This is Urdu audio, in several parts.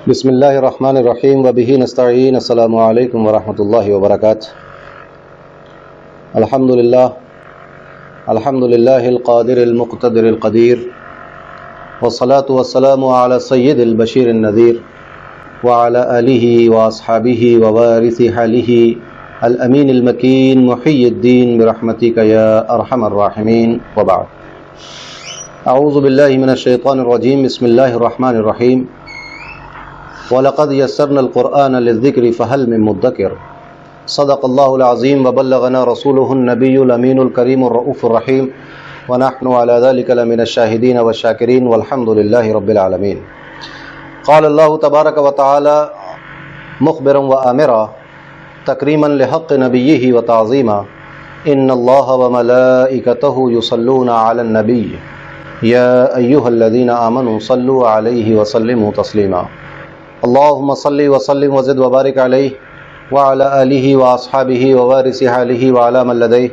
بسم اللہ الرحمن الرحیم وبہ نستعین السلام علیکم ورحمۃ اللہ وبرکاتہ الحمد للہ القادر المقتدر القدیر والصلاة والسلام علی سید البشیر النذیر وعلی آلہ واصحابہ ووارث حالہ الامین المکین محی الدین برحمتک یا ارحم الراحمین وبعد اعوذ باللہ من الشیطان الرجیم بسم اللہ الرحمن الرحیم وَلَقَدْ يَسَّرْنَا الْقُرْآنَ لِلذِّكْرِ فَهَلْ مِن مُّدَّكِرٍ صدق اللہ العظیم وبلغنا رسولہ النبی الامین الکریم الرؤوف الرحیم ونحن على ذلك لمن الشاہدین والشاکرین والحمد للہ رب العالمین. قال اللہ تبارک وتعالی مخبرا وآمرا تکریما لحق نبیہ وتعظیما ان اللہ وملائکتہ یصلون علی النبی یا ایہا الذین آمنوا صلوا علیہ وسلموا تسلیما. اللہم صلی وسلم وزد وبارک علیہ وعلی آلہ واصحابہ ووارث حالہ وعلی من لدیہ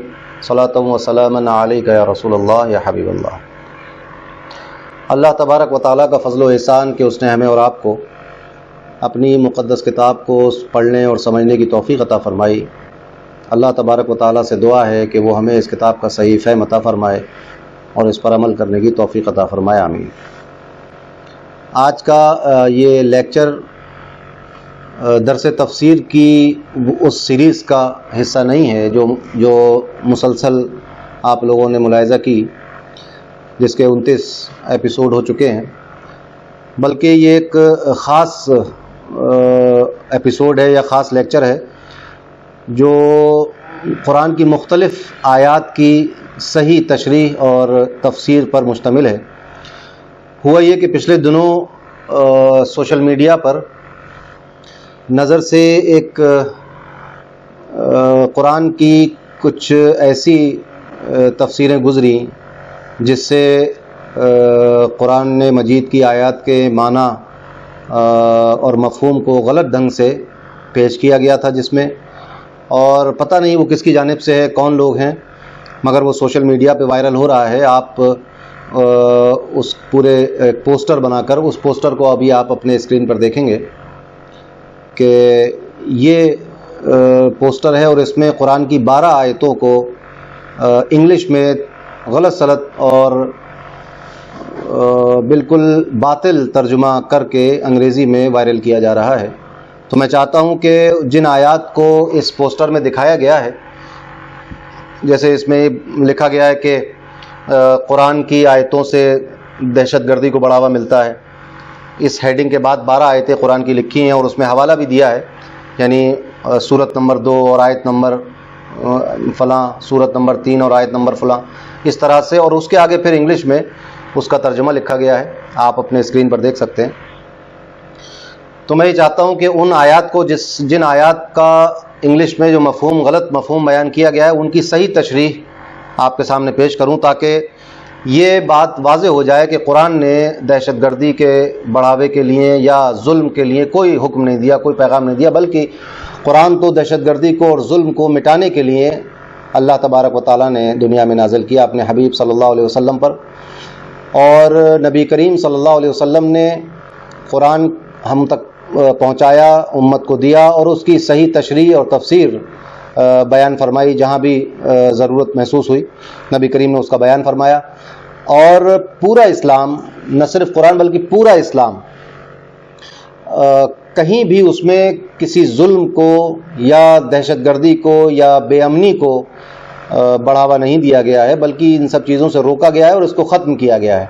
صلاۃ وسلاما علیک یا رسول اللہ یا حبیب اللہ. اللہ تبارک و تعالیٰ کا فضل و احسان کہ اس نے ہمیں اور آپ کو اپنی مقدس کتاب کو پڑھنے اور سمجھنے کی توفیق عطا فرمائی. اللہ تبارک و تعالیٰ سے دعا ہے کہ وہ ہمیں اس کتاب کا صحیح فہم عطا فرمائے اور اس پر عمل کرنے کی توفیق عطا فرمائے. آمین. آج کا یہ لیکچر درس تفسیر کی اس سیریز کا حصہ نہیں ہے جو مسلسل آپ لوگوں نے ملاحظہ کی، جس کے 29 ایپیسوڈ ہو چکے ہیں، بلکہ یہ ایک خاص ایپیسوڈ ہے یا خاص لیکچر ہے جو قرآن کی مختلف آیات کی صحیح تشریح اور تفسیر پر مشتمل ہے. ہوا یہ کہ پچھلے دنوں سوشل میڈیا پر نظر سے ایک قرآن کی کچھ ایسی تفسیریں گزری جس سے قرآن مجید کی آیات کے معنی اور مفہوم کو غلط ڈھنگ سے پیش کیا گیا تھا، جس میں اور پتہ نہیں وہ کس کی جانب سے ہے، کون لوگ ہیں، مگر وہ سوشل میڈیا پہ وائرل ہو رہا ہے. آپ اس پورے پوسٹر بنا کر اس پوسٹر کو ابھی آپ اپنے اسکرین پر دیکھیں گے کہ یہ پوسٹر ہے اور اس میں قرآن کی 12 آیتوں کو انگلش میں غلط سلط اور بالکل باطل ترجمہ کر کے انگریزی میں وائرل کیا جا رہا ہے. تو میں چاہتا ہوں کہ جن آیات کو اس پوسٹر میں دکھایا گیا ہے، جیسے اس میں لکھا گیا ہے کہ قرآن کی آیتوں سے دہشت گردی کو بڑھاوا ملتا ہے، اس ہیڈنگ کے بعد 12 آیتیں قرآن کی لکھی ہیں اور اس میں حوالہ بھی دیا ہے، یعنی سورت نمبر 2 اور آیت نمبر فلاں، سورت نمبر 3 اور آیت نمبر فلاں، اس طرح سے، اور اس کے آگے پھر انگلش میں اس کا ترجمہ لکھا گیا ہے، آپ اپنے اسکرین پر دیکھ سکتے ہیں. تو میں یہ چاہتا ہوں کہ ان آیات کو جن آیات کا انگلش میں جو غلط مفہوم بیان کیا گیا ہے، ان کی صحیح تشریح آپ کے سامنے پیش کروں، تاکہ یہ بات واضح ہو جائے کہ قرآن نے دہشت گردی کے بڑھاوے کے لیے یا ظلم کے لیے کوئی حکم نہیں دیا، کوئی پیغام نہیں دیا، بلکہ قرآن تو دہشت گردی کو اور ظلم کو مٹانے کے لیے اللہ تبارک و تعالیٰ نے دنیا میں نازل کیا اپنے حبیب صلی اللہ علیہ وسلم پر. اور نبی کریم صلی اللہ علیہ وسلم نے قرآن ہم تک پہنچایا، امت کو دیا، اور اس کی صحیح تشریح اور تفسیر بیان فرمائی. جہاں بھی ضرورت محسوس ہوئی نبی کریم نے اس کا بیان فرمایا. اور پورا اسلام، نہ صرف قرآن بلکہ پورا اسلام، کہیں بھی اس میں کسی ظلم کو یا دہشت گردی کو یا بے امنی کو بڑھاوا نہیں دیا گیا ہے، بلکہ ان سب چیزوں سے روکا گیا ہے اور اس کو ختم کیا گیا ہے.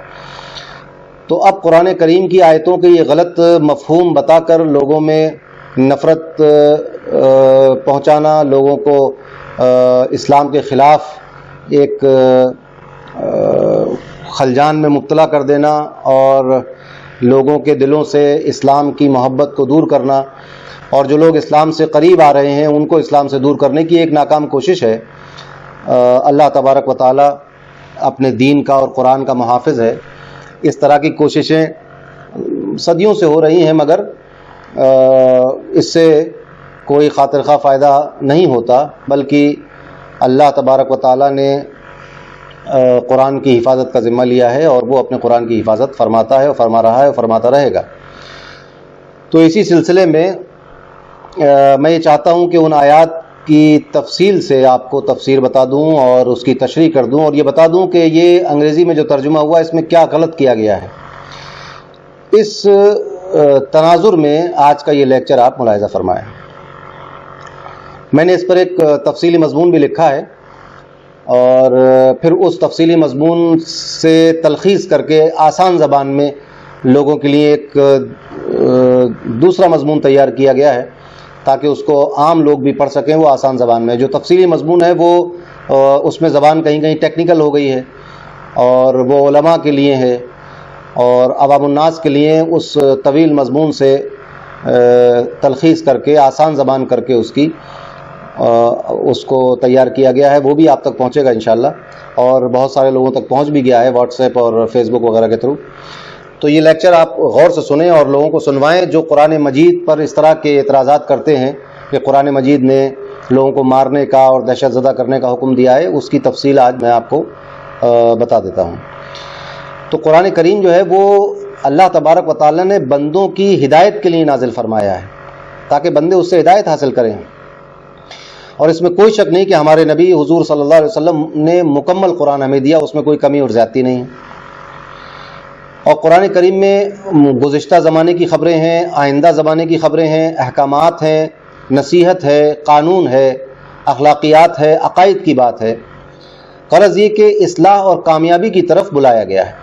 تو اب قرآن کریم کی آیتوں کے یہ غلط مفہوم بتا کر لوگوں میں نفرت پہنچانا، لوگوں کو اسلام کے خلاف ایک خلجان میں مبتلا کر دینا اور لوگوں کے دلوں سے اسلام کی محبت کو دور کرنا، اور جو لوگ اسلام سے قریب آ رہے ہیں ان کو اسلام سے دور کرنے کی ایک ناکام کوشش ہے. اللہ تبارک و تعالیٰ اپنے دین کا اور قرآن کا محافظ ہے. اس طرح کی کوششیں صدیوں سے ہو رہی ہیں، مگر اس سے کوئی خاطر خواہ فائدہ نہیں ہوتا، بلکہ اللہ تبارک و تعالیٰ نے قرآن کی حفاظت کا ذمہ لیا ہے اور وہ اپنے قرآن کی حفاظت فرماتا ہے اور فرما رہا ہے اور فرماتا رہے گا. تو اسی سلسلے میں میں یہ چاہتا ہوں کہ ان آیات کی تفصیل سے آپ کو تفسیر بتا دوں اور اس کی تشریح کر دوں، اور یہ بتا دوں کہ یہ انگریزی میں جو ترجمہ ہوا اس میں کیا غلط کیا گیا ہے۔ اس تناظر میں آج کا یہ لیکچر آپ ملاحظہ فرمائیں۔ میں نے اس پر ایک تفصیلی مضمون بھی لکھا ہے، اور پھر اس تفصیلی مضمون سے تلخیص کر کے آسان زبان میں لوگوں کے لیے ایک دوسرا مضمون تیار کیا گیا ہے تاکہ اس کو عام لوگ بھی پڑھ سکیں وہ آسان زبان میں۔ جو تفصیلی مضمون ہے وہ اس میں زبان کہیں کہیں ٹیکنیکل ہو گئی ہے، اور وہ علماء کے لیے ہے، اور عوام الناس کے لیے اس طویل مضمون سے تلخیص کر کے آسان زبان کر کے اس کو تیار کیا گیا ہے۔ وہ بھی آپ تک پہنچے گا انشاءاللہ، اور بہت سارے لوگوں تک پہنچ بھی گیا ہے واٹس ایپ اور فیس بک وغیرہ کے تھرو۔ تو یہ لیکچر آپ غور سے سنیں اور لوگوں کو سنوائیں جو قرآن مجید پر اس طرح کے اعتراضات کرتے ہیں کہ قرآن مجید نے لوگوں کو مارنے کا اور دہشت زدہ کرنے کا حکم دیا ہے۔ اس کی تفصیل آج میں آپ کو بتا دیتا ہوں۔ تو قرآن کریم جو ہے وہ اللہ تبارک و تعالیٰ نے بندوں کی ہدایت کے لیے نازل فرمایا ہے تاکہ بندے اس سے ہدایت حاصل کریں، اور اس میں کوئی شک نہیں کہ ہمارے نبی حضور صلی اللہ علیہ وسلم نے مکمل قرآن ہمیں دیا، اس میں کوئی کمی اور زیادتی نہیں ہے۔ اور قرآن کریم میں گزشتہ زمانے کی خبریں ہیں، آئندہ زمانے کی خبریں ہیں، احکامات ہیں، نصیحت ہے، قانون ہے، اخلاقیات ہے، عقائد کی بات ہے۔ غرض یہ کہ اصلاح اور کامیابی کی طرف بلایا گیا ہے۔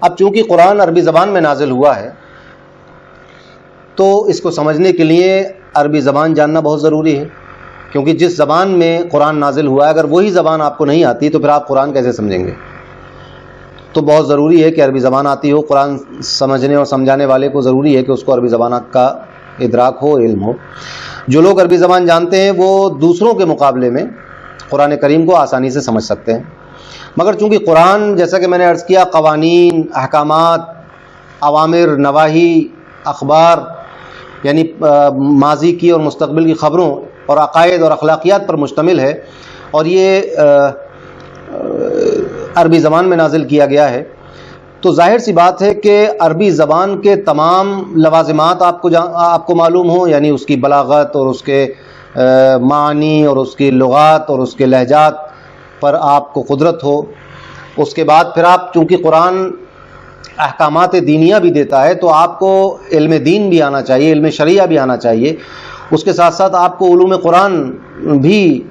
اب چونکہ قرآن عربی زبان میں نازل ہوا ہے تو اس کو سمجھنے کے لیے عربی زبان جاننا بہت ضروری ہے، کیونکہ جس زبان میں قرآن نازل ہوا ہے اگر وہی زبان آپ کو نہیں آتی تو پھر آپ قرآن کیسے سمجھیں گے؟ تو بہت ضروری ہے کہ عربی زبان آتی ہو۔ قرآن سمجھنے اور سمجھانے والے کو ضروری ہے کہ اس کو عربی زبان کا ادراک ہو، علم ہو۔ جو لوگ عربی زبان جانتے ہیں وہ دوسروں کے مقابلے میں قرآن کریم کو آسانی سے سمجھ سکتے ہیں، مگر چونکہ قرآن جیسا کہ میں نے عرض کیا قوانین، احکامات، اوامر، نواہی، اخبار یعنی ماضی کی اور مستقبل کی خبروں اور عقائد اور اخلاقیات پر مشتمل ہے، اور یہ عربی زبان میں نازل کیا گیا ہے، تو ظاہر سی بات ہے کہ عربی زبان کے تمام لوازمات آپ کو معلوم ہوں، یعنی اس کی بلاغت اور اس کے معانی اور اس کی لغات اور اس کے لہجات پر آپ کو قدرت ہو۔ اس کے بعد پھر آپ چونکہ قرآن احکامات دینیہ بھی دیتا ہے تو آپ کو علم دین بھی آنا چاہیے، علم شریعہ بھی آنا چاہیے۔ اس کے ساتھ ساتھ آپ کو علوم قرآن بھی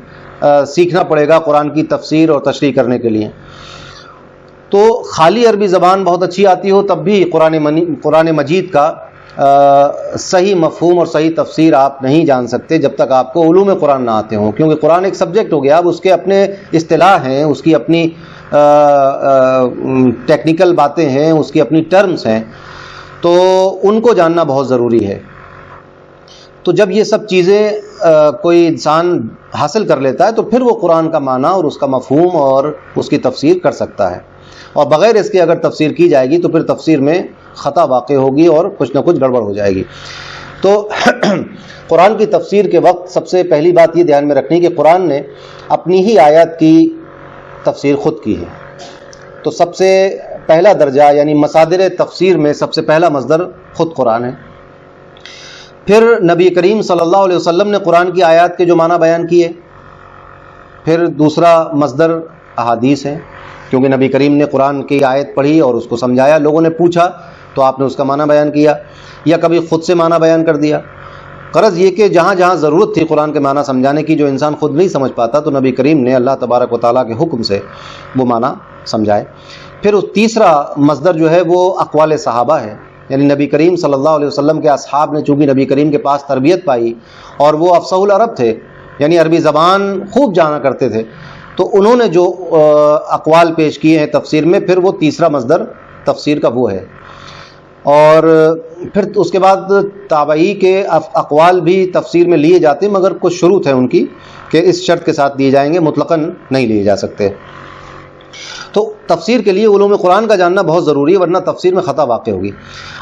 سیکھنا پڑے گا قرآن کی تفسیر اور تشریح کرنے کے لیے۔ تو خالی عربی زبان بہت اچھی آتی ہو تب بھی قرآن مجید کا صحیح مفہوم اور صحیح تفسیر آپ نہیں جان سکتے جب تک آپ کو علوم قرآن نہ آتے ہوں، کیونکہ قرآن ایک سبجیکٹ ہو گیا، اب اس کے اپنے اصطلاح ہیں، اس کی اپنی ٹیکنیکل باتیں ہیں، اس کی اپنی ٹرمز ہیں، تو ان کو جاننا بہت ضروری ہے۔ تو جب یہ سب چیزیں کوئی انسان حاصل کر لیتا ہے تو پھر وہ قرآن کا معنی اور اس کا مفہوم اور اس کی تفسیر کر سکتا ہے، اور بغیر اس کے اگر تفسیر کی جائے گی تو پھر تفسیر میں خطا واقع ہوگی اور کچھ نہ کچھ گڑبڑ ہو جائے گی۔ تو قرآن کی تفسیر کے وقت سب سے پہلی بات یہ دھیان میں رکھنی کہ قرآن نے اپنی ہی آیات کی تفسیر خود کی ہے، تو سب سے پہلا درجہ یعنی مصادر تفسیر میں سب سے پہلا مصدر خود قرآن ہے۔ پھر نبی کریم صلی اللہ علیہ وسلم نے قرآن کی آیات کے جو معنی بیان کیے، پھر دوسرا مصدر احادیث ہے، کیونکہ نبی کریم نے قرآن کی آیت پڑھی اور اس کو سمجھایا، لوگوں نے پوچھا تو آپ نے اس کا معنی بیان کیا، یا کبھی خود سے معنی بیان کر دیا۔ غرض یہ کہ جہاں جہاں ضرورت تھی قرآن کے معنی سمجھانے کی جو انسان خود نہیں سمجھ پاتا تو نبی کریم نے اللہ تبارک و تعالیٰ کے حکم سے وہ معنی سمجھائے۔ پھر تیسرا مصدر جو ہے وہ اقوال صحابہ ہے، یعنی نبی کریم صلی اللہ علیہ وسلم کے اصحاب نے چونکہ نبی کریم کے پاس تربیت پائی اور وہ افصح العرب تھے، یعنی عربی زبان خوب جانا کرتے تھے، تو انہوں نے جو اقوال پیش کیے ہیں تفسیر میں، پھر وہ تیسرا مصدر تفسیر کا وہ ہے۔ اور پھر اس کے بعد تابعی کے اقوال بھی تفسیر میں لیے جاتے ہیں، مگر کچھ شروط ہیں ان کی کہ اس شرط کے ساتھ دیے جائیں گے، مطلقاً نہیں لیے جا سکتے۔ تو تفسیر کے لیے علوم قرآن کا جاننا بہت ضروری ہے، ورنہ تفسیر میں خطا واقع ہوگی۔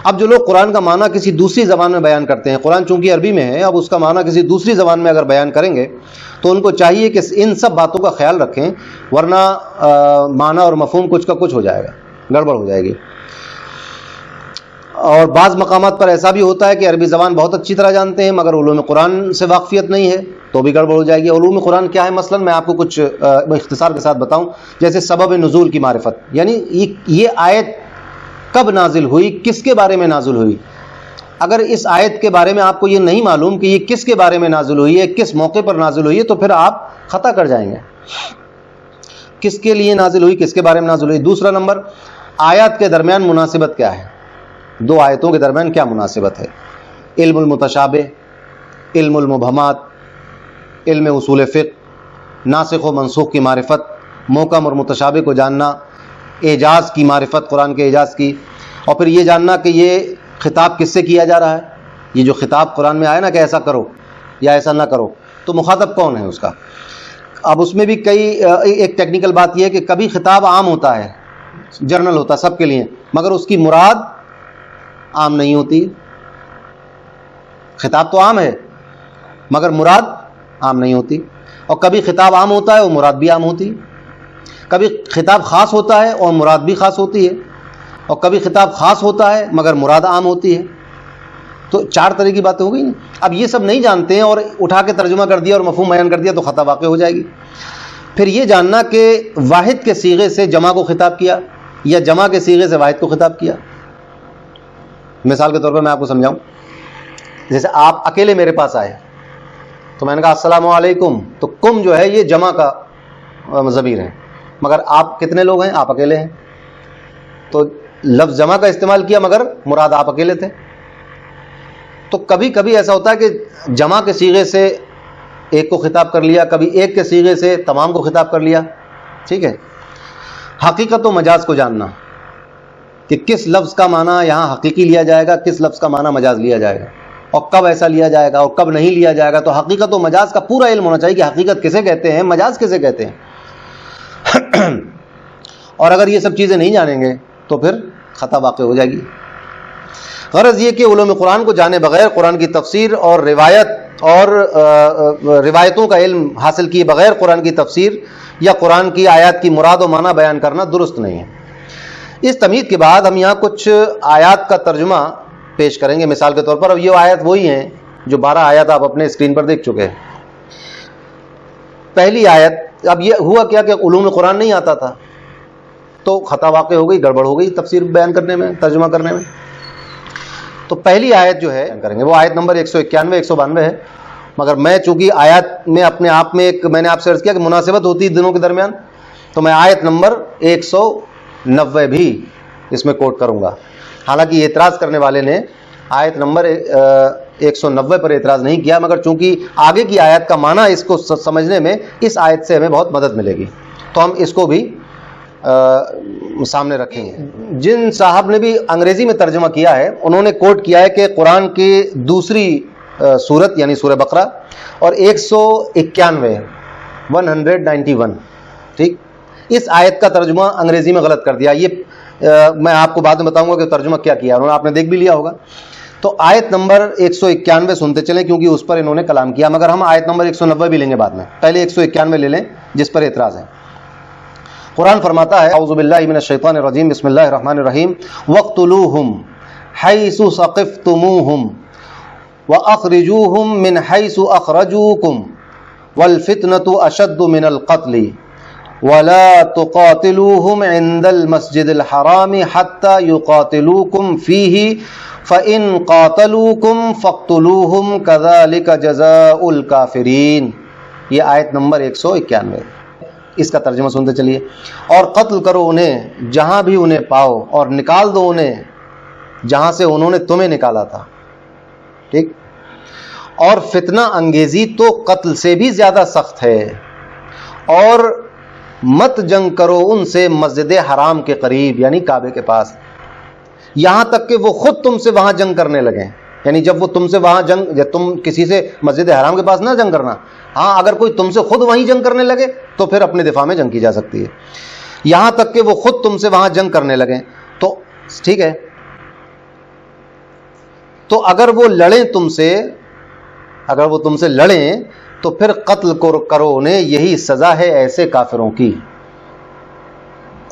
اب جو لوگ قرآن کا معنی کسی دوسری زبان میں بیان کرتے ہیں، قرآن چونکہ عربی میں ہے، اب اس کا معنی کسی دوسری زبان میں اگر بیان کریں گے تو ان کو چاہیے کہ ان سب باتوں کا خیال رکھیں، ورنہ معنی اور مفہوم کچھ کا کچھ ہو جائے گا، گڑبڑ ہو جائے گی۔ اور بعض مقامات پر ایسا بھی ہوتا ہے کہ عربی زبان بہت اچھی طرح جانتے ہیں مگر علوم قرآن سے واقفیت نہیں ہے، تو بھی گڑبڑ ہو جائے گی۔ علوم قرآن کیا ہے؟ مثلا میں آپ کو کچھ اختصار کے ساتھ بتاؤں، جیسے سبب نزول کی معرفت، یعنی یہ آیت کب نازل ہوئی، کس کے بارے میں نازل ہوئی۔ اگر اس آیت کے بارے میں آپ کو یہ نہیں معلوم کہ یہ کس کے بارے میں نازل ہوئی ہے، کس موقع پر نازل ہوئی ہے، تو پھر آپ خطا کر جائیں گے۔ کس کے لیے نازل ہوئی، کس کے بارے میں نازل ہوئی۔ دوسرا نمبر، آیات کے درمیان مناسبت کیا ہے، دو آیتوں کے درمیان کیا مناسبت ہے۔ علم المتشابہ، علم المبہمات، علم اصول فقہ، ناسخ و منسوخ کی معرفت، محکم اور متشابہ کو جاننا، اعجاز کی معرفت، قرآن کے اعجاز کی، اور پھر یہ جاننا کہ یہ خطاب کس سے کیا جا رہا ہے۔ یہ جو خطاب قرآن میں آیا نا کہ ایسا کرو یا ایسا نہ کرو، تو مخاطب کون ہے اس کا۔ اب اس میں بھی ایک ٹیکنیکل بات یہ ہے کہ کبھی خطاب عام ہوتا ہے، جنرل ہوتا ہے سب کے لیے، مگر اس کی مراد عام نہیں ہوتی۔ خطاب تو عام ہے مگر مراد عام نہیں ہوتی، اور کبھی خطاب عام ہوتا ہے اور مراد بھی عام ہوتی، کبھی خطاب خاص ہوتا ہے اور مراد بھی خاص ہوتی ہے، اور کبھی خطاب خاص ہوتا ہے مگر مراد عام ہوتی ہے۔ تو چار طرح کی باتیں ہو گئی نا۔ اب یہ سب نہیں جانتے ہیں اور اٹھا کے ترجمہ کر دیا اور مفہوم بیان کر دیا تو خطا واقع ہو جائے گی۔ پھر یہ جاننا کہ واحد کے صیغے سے جمع کو خطاب کیا یا جمع کے صیغے سے واحد کو خطاب کیا۔ مثال کے طور پر میں آپ کو سمجھاؤں، جیسے آپ اکیلے میرے پاس آئے تو میں نے کہا السلام علیکم، تو کم جو ہے یہ جمع کا ضمیر ہے، مگر آپ کتنے لوگ ہیں؟ آپ اکیلے ہیں، تو لفظ جمع کا استعمال کیا مگر مراد آپ اکیلے تھے۔ تو کبھی کبھی ایسا ہوتا ہے کہ جمع کے صیغے سے ایک کو خطاب کر لیا، کبھی ایک کے صیغے سے تمام کو خطاب کر لیا، ٹھیک ہے۔ حقیقت و مجاز کو جاننا کہ کس لفظ کا معنی یہاں حقیقی لیا جائے گا، کس لفظ کا معنی مجاز لیا جائے گا، اور کب ایسا لیا جائے گا اور کب نہیں لیا جائے گا۔ تو حقیقت و مجاز کا پورا علم ہونا چاہیے کہ حقیقت کسے کہتے ہیں، مجاز کسے کہتے ہیں۔ اور اگر یہ سب چیزیں نہیں جانیں گے تو پھر خطا واقع ہو جائے گی۔ غرض یہ کہ علوم قرآن کو جانے بغیر، قرآن کی تفسیر اور روایتوں کا علم حاصل کیے بغیر قرآن کی تفسیر یا قرآن کی آیات کی مراد و معنی بیان کرنا درست نہیں ہے۔ اس تمہید کے بعد ہم یہاں کچھ آیات کا ترجمہ پیش کریں گے۔ مثال کے طور پر اب یہ آیات وہی ہیں جو 12 آیات آپ اپنے اسکرین پر دیکھ چکے ہیں۔ پہلی آیت، اب یہ ہوا کیا کہ علوم قرآن نہیں آتا تھا تو خطا واقع ہو گئی، گڑبڑ ہو گئی تفسیر بیان کرنے میں، ترجمہ کرنے میں۔ تو پہلی آیت جو ہے کریں گے وہ آیت نمبر 191 192 ہے، مگر میں چونکہ آیات میں اپنے آپ میں میں نے آپ سے عرض کیا کہ مناسبت ہوتی ہے دنوں کے درمیان، تو میں آیت نمبر 190 بھی اس میں کوٹ کروں گا۔ حالانکہ یہ اعتراض کرنے والے نے آیت نمبر 190 پر اعتراض نہیں کیا، مگر چونکہ آگے کی آیت کا معنی اس کو سمجھنے میں اس آیت سے ہمیں بہت مدد ملے گی، تو ہم اس کو بھی سامنے رکھیں گے۔ جن صاحب نے بھی انگریزی میں ترجمہ کیا ہے انہوں نے کوٹ کیا ہے کہ قرآن کی دوسری سورت یعنی سورہ بقرہ اور 191 ٹھیک، اس آیت کا ترجمہ انگریزی میں غلط کر دیا۔ یہ میں آپ کو بعد میں بتاؤں گا کہ ترجمہ کیا کیا انہوں نے، آپ نے دیکھ بھی لیا ہوگا۔ تو آیت نمبر 191 سنتے چلیں کیونکہ اس پر انہوں نے کلام کیا، مگر ہم آیت نمبر 190 بھی لیں گے بعد میں، پہلے 191 لے لیں جس پر اعتراض ہے۔ قرآن فرماتا ہے اعوذ باللہ من الشیطان الرجیم بسم اللہ الرحمن الرحیم وَاقْتُلُوهُمْ حَيْثُ ثَقِفْتُمُوهُمْ وَأَخْرِجُوهُمْ مِنْ حَيْثُ أَخْرَجُوكُمْ وَالْفِتْنَةُ أَشَدُّ مِنَ الْقَتْلِ وَلَا تُقَاتِلُوهُمْ عِنْدَ الْمَسْجِدِ الْحَرَامِ حَتَّى يُقَاتِلُوكُمْ فِيهِ فَإِنْ قَاتَلُوكُمْ فَاقْتُلُوهُمْ كَذَلِكَ جَزَاءُ الْكَافِرِينَ۔ یہ آیت نمبر 191، اس کا ترجمہ سنتے چلیے۔ اور قتل کرو انہیں جہاں بھی انہیں پاؤ اور نکال دو انہیں جہاں سے انہوں نے تمہیں نکالا تھا، ٹھیک۔ اور فتنہ انگیزی تو قتل سے بھی زیادہ سخت ہے، اور مت جنگ کرو ان سے مسجد حرام کے قریب یعنی کعبے کے پاس، یہاں تک کہ وہ خود تم سے وہاں جنگ کرنے لگیں۔ یعنی جب وہ تم سے وہاں جنگ، جب تم کسی سے مسجد حرام کے پاس نہ جنگ کرنا، ہاں اگر کوئی تم سے خود وہیں جنگ کرنے لگے تو پھر اپنے دفاع میں جنگ کی جا سکتی ہے، یہاں تک کہ وہ خود تم سے وہاں جنگ کرنے لگیں تو ٹھیک ہے۔ تو اگر وہ لڑیں تم سے، اگر وہ تم سے لڑیں تو پھر قتل کرو انہیں، یہی سزا ہے ایسے کافروں کی۔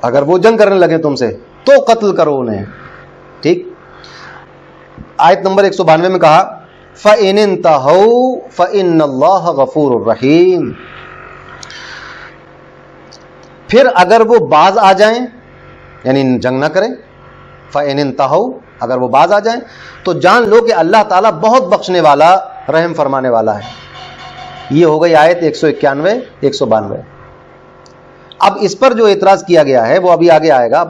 اگر وہ جنگ کرنے لگیں تم سے تو قتل کرو انہیں، ٹھیک۔ آیت نمبر 192 میں کہا فَإِنِ انْتَهَوْا فَإِنَّ اللَّهَ غَفُورٌ رَحِيمٌ. پھر اگر وہ باز آ جائیں یعنی جنگ نہ کریں, فَإِنِ انْتَهَوْا اگر وہ باز آ جائیں تو جان لو کہ اللہ تعالیٰ بہت بخشنے والا رحم فرمانے والا ہے. یہ ہو گئی آیت 191 192. اب اس پر جو اعتراض کیا گیا ہے وہ ابھی آگے آئے گا.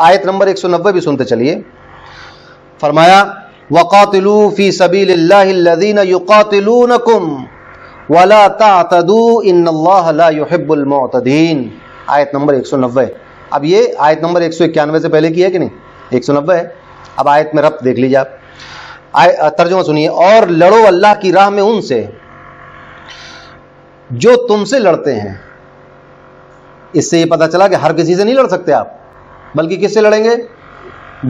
آیت نمبر 190 بھی سنتے چلیے. فرمایا وَقَاتِلُوا فِي سَبِيلِ اللَّهِ الَّذِينَ يُقَاتِلُونَكُمْ وَلَا تَعْتَدُوا إِنَّ اللَّهَ لَا يُحِبُّ الْمُعْتَدِينَ. آیت نمبر 190. اب یہ آیت نمبر 191 سے پہلے کی ہے کہ نہیں, 190 ہے. اب آیت میں ربط دیکھ لیجیے آپ. ترجمہ سنیے. اور لڑو اللہ کی راہ میں ان سے جو تم سے لڑتے ہیں. اس سے یہ پتا چلا کہ ہر کسی سے نہیں لڑ سکتے آپ, بلکہ کس سے لڑیں گے؟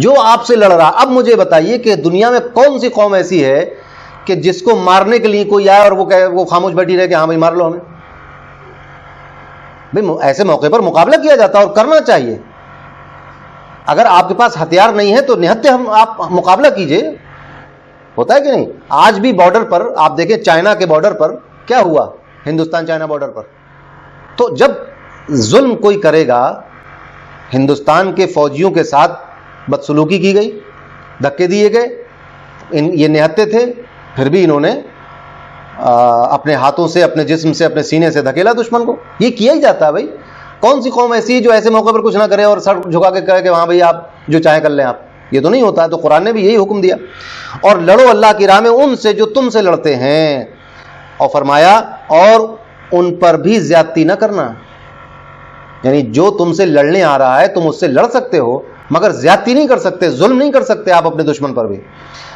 جو آپ سے لڑ رہا. اب مجھے بتائیے کہ دنیا میں کون سی قوم ایسی ہے کہ جس کو مارنے کے لیے کوئی آئے اور وہ خاموش بیٹھی رہے کہ ہاں بھائی مار لو ہمیں؟ بھائی ایسے موقع پر مقابلہ کیا جاتا ہے اور کرنا چاہیے. اگر آپ کے پاس ہتھیار نہیں ہے تو نہتے آپ مقابلہ کیجئے. ہوتا ہے کہ نہیں؟ آج بھی بارڈر پر آپ دیکھیں, چائنا کے بارڈر پر کیا ہوا, ہندوستان چائنا بارڈر پر. تو جب ظلم کوئی کرے گا, ہندوستان کے فوجیوں کے ساتھ بدسلوکی کی گئی, دھکے دیے گئے, یہ نہتے تھے, پھر بھی انہوں نے اپنے ہاتھوں سے, اپنے جسم سے, اپنے سینے سے دھکیلا دشمن کو. یہ کیا ہی جاتا ہے بھائی. کون سی قوم ایسی ہے جو ایسے موقع پر کچھ نہ کرے اور سر جھکا کے کہے کہ وہاں بھائی آپ جو چاہیں کر لیں آپ؟ یہ تو نہیں ہوتا ہے. تو قرآن نے بھی یہی حکم دیا. اور لڑو اللہ کی راہ میں ان سے جو تم سے لڑتے ہیں, اور فرمایا اور ان پر بھی زیادتی نہ کرنا. یعنی جو تم سے لڑنے آ رہا ہے تم اس سے لڑ سکتے ہو مگر زیادتی نہیں کر سکتے, ظلم نہیں کر سکتے آپ اپنے دشمن پر بھی.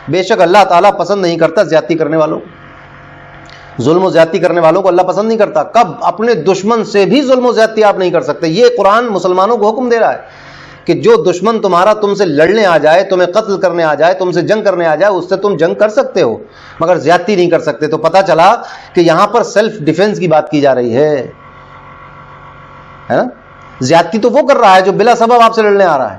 بے شک اللہ تعالیٰ پسند نہیں کرتا زیادتی کرنے والوں کو. ظلم و زیادتی کرنے والوں کو اللہ پسند نہیں کرتا. کب؟ اپنے دشمن سے بھی ظلم و زیادتی آپ نہیں کر سکتے. یہ قرآن مسلمانوں کو حکم دے رہا ہے کہ جو دشمن تمہارا تم سے لڑنے آ جائے, تمہیں قتل کرنے آ جائے, تم سے جنگ کرنے آ جائے, اس سے تم جنگ کر سکتے ہو مگر زیادتی نہیں کر سکتے. تو پتہ چلا کہ یہاں پر سیلف ڈیفنس کی بات کی جا رہی ہے نا. زیادتی تو وہ کر رہا ہے جو بلا سبب آپ سے لڑنے آ رہا ہے.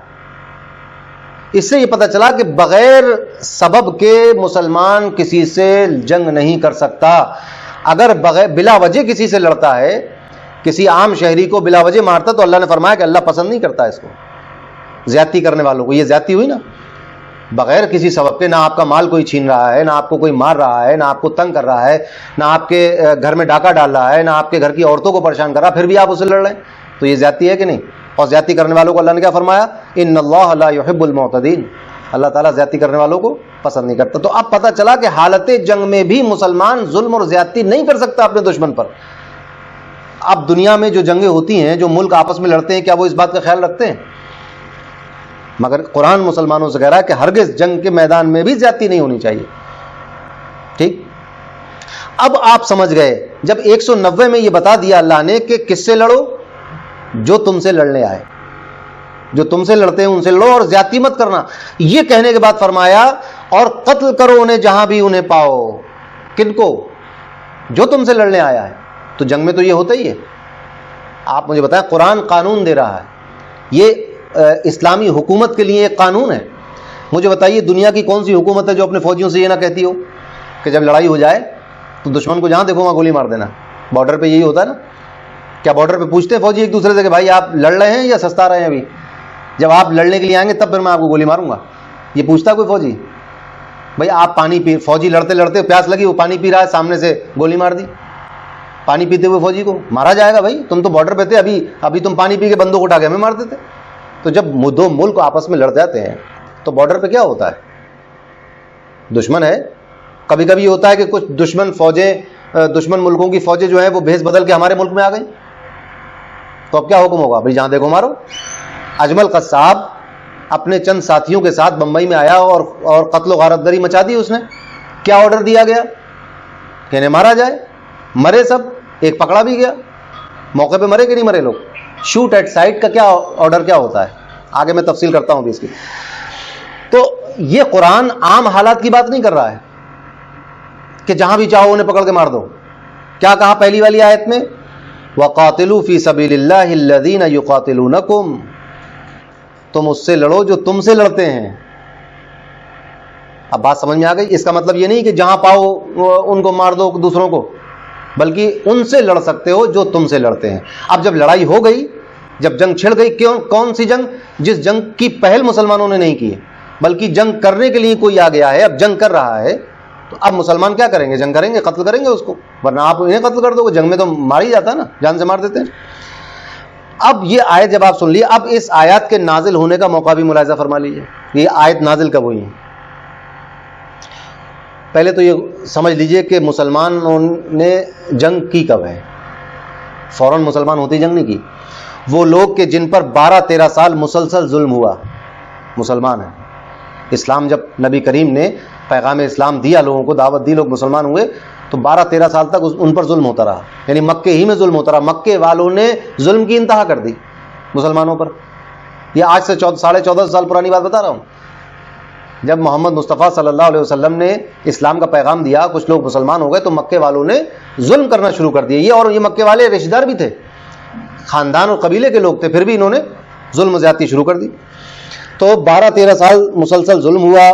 اس سے یہ پتہ چلا کہ بغیر سبب کے مسلمان کسی سے جنگ نہیں کر سکتا. اگر بلا وجہ کسی سے لڑتا ہے, کسی عام شہری کو بلا وجہ مارتا, تو اللہ نے فرمایا کہ اللہ پسند نہیں کرتا اس کو, زیادتی کرنے والوں کو. یہ زیادتی ہوئی نا, بغیر کسی سبب کے. نہ آپ کا مال کوئی چھین رہا ہے, نہ آپ کو کوئی مار رہا ہے, نہ آپ کو تنگ کر رہا ہے, نہ آپ کے گھر میں ڈاکہ ڈال رہا ہے, نہ آپ کے گھر کی عورتوں کو پریشان کر رہا, پھر بھی آپ اسے لڑ رہے ہیں. تو یہ زیادتی ہے کہ نہیں؟ اور زیادتی کرنے والوں کو اللہ نے کیا فرمایا؟ ان اللہ لا يحب المعتدین. اللہ تعالیٰ زیادتی کرنے والوں کو پسند نہیں کرتا. تو اب پتہ چلا کہ حالت جنگ میں بھی مسلمان ظلم اور زیادتی نہیں کر سکتا اپنے دشمن پر. اب دنیا میں جو جنگیں ہوتی ہیں, جو ملک آپس میں لڑتے ہیں, کیا وہ اس بات کا خیال رکھتے ہیں؟ مگر قرآن مسلمانوں سے کہہ رہا ہے کہ ہرگز جنگ کے میدان میں بھی زیادتی نہیں ہونی چاہیے. ٹھیک. اب آپ سمجھ گئے, جب 190 میں یہ بتا دیا اللہ نے کہ کس سے لڑو؟ جو تم سے لڑنے آئے, جو تم سے لڑتے ہیں ان سے لڑو اور زیادتی مت کرنا. یہ کہنے کے بعد فرمایا اور قتل کرو انہیں جہاں بھی انہیں پاؤ. کن کو؟ جو تم سے لڑنے آیا ہے. تو جنگ میں تو یہ ہوتا ہی ہے. آپ مجھے بتائیں, قرآن قانون دے رہا ہے, یہ اسلامی حکومت کے لیے ایک قانون ہے. مجھے بتائیے دنیا کی کون سی حکومت ہے جو اپنے فوجیوں سے یہ نہ کہتی ہو کہ جب لڑائی ہو جائے تو دشمن کو جہاں دیکھو وہاں گولی مار دینا. بارڈر پہ یہی ہوتا ہے نا. کیا بارڈر پہ پوچھتے ہیں فوجی ایک دوسرے سے کہ بھائی آپ لڑ رہے ہیں یا سستا رہے ہیں؟ ابھی جب آپ لڑنے کے لیے آئیں گے تب پھر میں آپ کو گولی ماروں گا. یہ پوچھتا کوئی فوجی؟ بھائی آپ پانی پی, فوجی لڑتے لڑتے پیاس لگی, وہ پانی پی رہا ہے, سامنے سے گولی مار دی. پانی پیتے ہوئے فوجی کو مارا جائے گا. بھائی تم تو بارڈر پہ تھے, ابھی تم پانی پی کے بندوق اٹھا کے ہمیں مارتے تھے. تو جب دو ملک آپس میں لڑ جاتے ہیں تو بارڈر پہ کیا ہوتا ہے؟ دشمن ہے. کبھی کبھی یہ ہوتا ہے کہ کچھ دشمن ملکوں کی فوجیں جو ہیں وہ بھیس بدل کے ہمارے ملک میں آ گئی, تو اب کیا حکم ہوگا؟ بھائی جہاں دیکھو مارو. اجمل قصاب اپنے چند ساتھیوں کے ساتھ بمبئی میں آیا اور قتل و غارت داری مچا دی. اس نے کیا آرڈر دیا گیا کہ انہیں مارا جائے. مرے سب, ایک پکڑا بھی گیا. موقع پہ مرے کہ نہیں مرے لوگ؟ شوٹ ایٹ سائٹ کا کیا آرڈر کیا ہوتا ہے, آگے میں تفصیل کرتا ہوں بھی اس کی. تو یہ قرآن عام حالات کی بات نہیں کر رہا ہے کہ جہاں بھی چاہو انہیں پکڑ کے مار دو. کیا کہا پہلی والی آیت میں؟ وَقَاتِلُوا فِي سَبِيلِ اللَّهِ الَّذِينَ يُقَاتِلُونَكُمْ. تم اس سے لڑو جو تم سے لڑتے ہیں. اب بات سمجھ میں آ گئی؟ اس کا مطلب یہ نہیں کہ جہاں پاؤ ان کو مار دو دوسروں کو، بلکہ ان سے لڑ سکتے ہو جو تم سے لڑتے ہیں۔ اب جب لڑائی ہو گئی، جب جنگ چھڑ گئی، کون سی جنگ؟ جس جنگ کی پہل مسلمانوں نے نہیں کی ہے، بلکہ جنگ کرنے کے لیے کوئی آ گیا ہے، اب جنگ کر رہا ہے، تو اب مسلمان کیا کریں گے؟ جنگ کریں گے، قتل کریں گے اس کو، ورنہ آپ انہیں قتل کر دو گے، جنگ میں تو مار ہی جاتا ہے نا، جان سے مار دیتے ہیں۔ اب یہ آیت جب آپ سن لیے، اب اس آیات کے نازل ہونے کا موقع بھی ملاحظہ فرما لیجیے، یہ آیت نازل کب ہوئی ہے؟ پہلے تو یہ سمجھ لیجئے کہ مسلمانوں نے جنگ کی کب ہے؟ فوراً مسلمان ہوتی جنگ نہیں کی۔ وہ لوگ کہ جن پر 12-13 سال مسلسل ظلم ہوا مسلمان ہیں۔ اسلام جب نبی کریم نے پیغام اسلام دیا، لوگوں کو دعوت دی، لوگ مسلمان ہوئے، تو 12-13 سال تک ان پر ظلم ہوتا رہا، یعنی مکے ہی میں ظلم ہوتا رہا۔ مکے والوں نے ظلم کی انتہا کر دی مسلمانوں پر۔ یہ آج سے 14.5 سال پرانی بات بتا رہا ہوں۔ جب محمد مصطفیٰ صلی اللہ علیہ وسلم نے اسلام کا پیغام دیا، کچھ لوگ مسلمان ہو گئے، تو مکے والوں نے ظلم کرنا شروع کر دیا۔ اور یہ مکے والے رشتہ دار بھی تھے، خاندان اور قبیلے کے لوگ تھے، پھر بھی انہوں نے ظلم و زیادتی شروع کر دی۔ تو 12-13 سال مسلسل ظلم ہوا،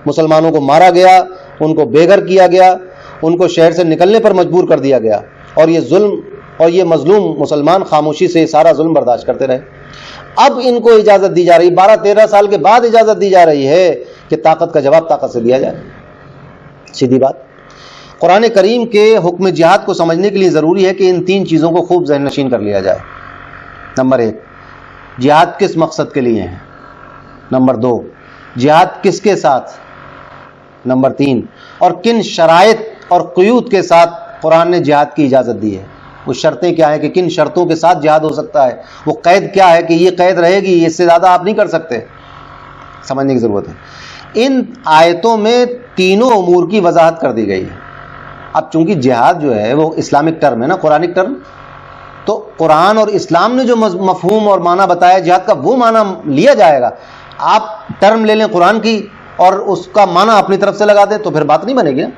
مسلمانوں کو مارا گیا، ان کو بے گھر کیا گیا، ان کو شہر سے نکلنے پر مجبور کر دیا گیا، اور یہ ظلم اور یہ مظلوم مسلمان خاموشی سے سارا ظلم برداشت کرتے رہے۔ اب ان کو اجازت دی جا رہی، 12-13 سال کے بعد اجازت دی جا رہی ہے کہ طاقت کا جواب طاقت سے دیا جائے۔ سیدھی بات۔ قرآن کریم کے حکم جہاد کو سمجھنے کے لیے ضروری ہے کہ ان 3 چیزوں کو خوب ذہن نشین کر لیا جائے۔ نمبر 1، جہاد کس مقصد کے لیے ہے؟ نمبر 2، جہاد کس کے ساتھ؟ نمبر 3، اور کن شرائط اور قیود کے ساتھ قرآن نے جہاد کی اجازت دی ہے؟ وہ شرطیں کیا ہیں کہ کن شرطوں کے ساتھ جہاد ہو سکتا ہے؟ وہ قید کیا ہے کہ یہ قید رہے گی، اس سے زیادہ آپ نہیں کر سکتے؟ سمجھنے کی ضرورت ہے۔ ان آیتوں میں تینوں امور کی وضاحت کر دی گئی ہے۔ اب چونکہ جہاد جو ہے وہ اسلامک ٹرم ہے نا، قرآنک ٹرم، تو قرآن اور اسلام نے جو مفہوم اور معنی بتایا جہاد کا، وہ معنی لیا جائے گا۔ آپ ٹرم لے لیں قرآن کی اور اس کا معنی اپنی طرف سے لگا دیں تو پھر بات نہیں بنے گی نا۔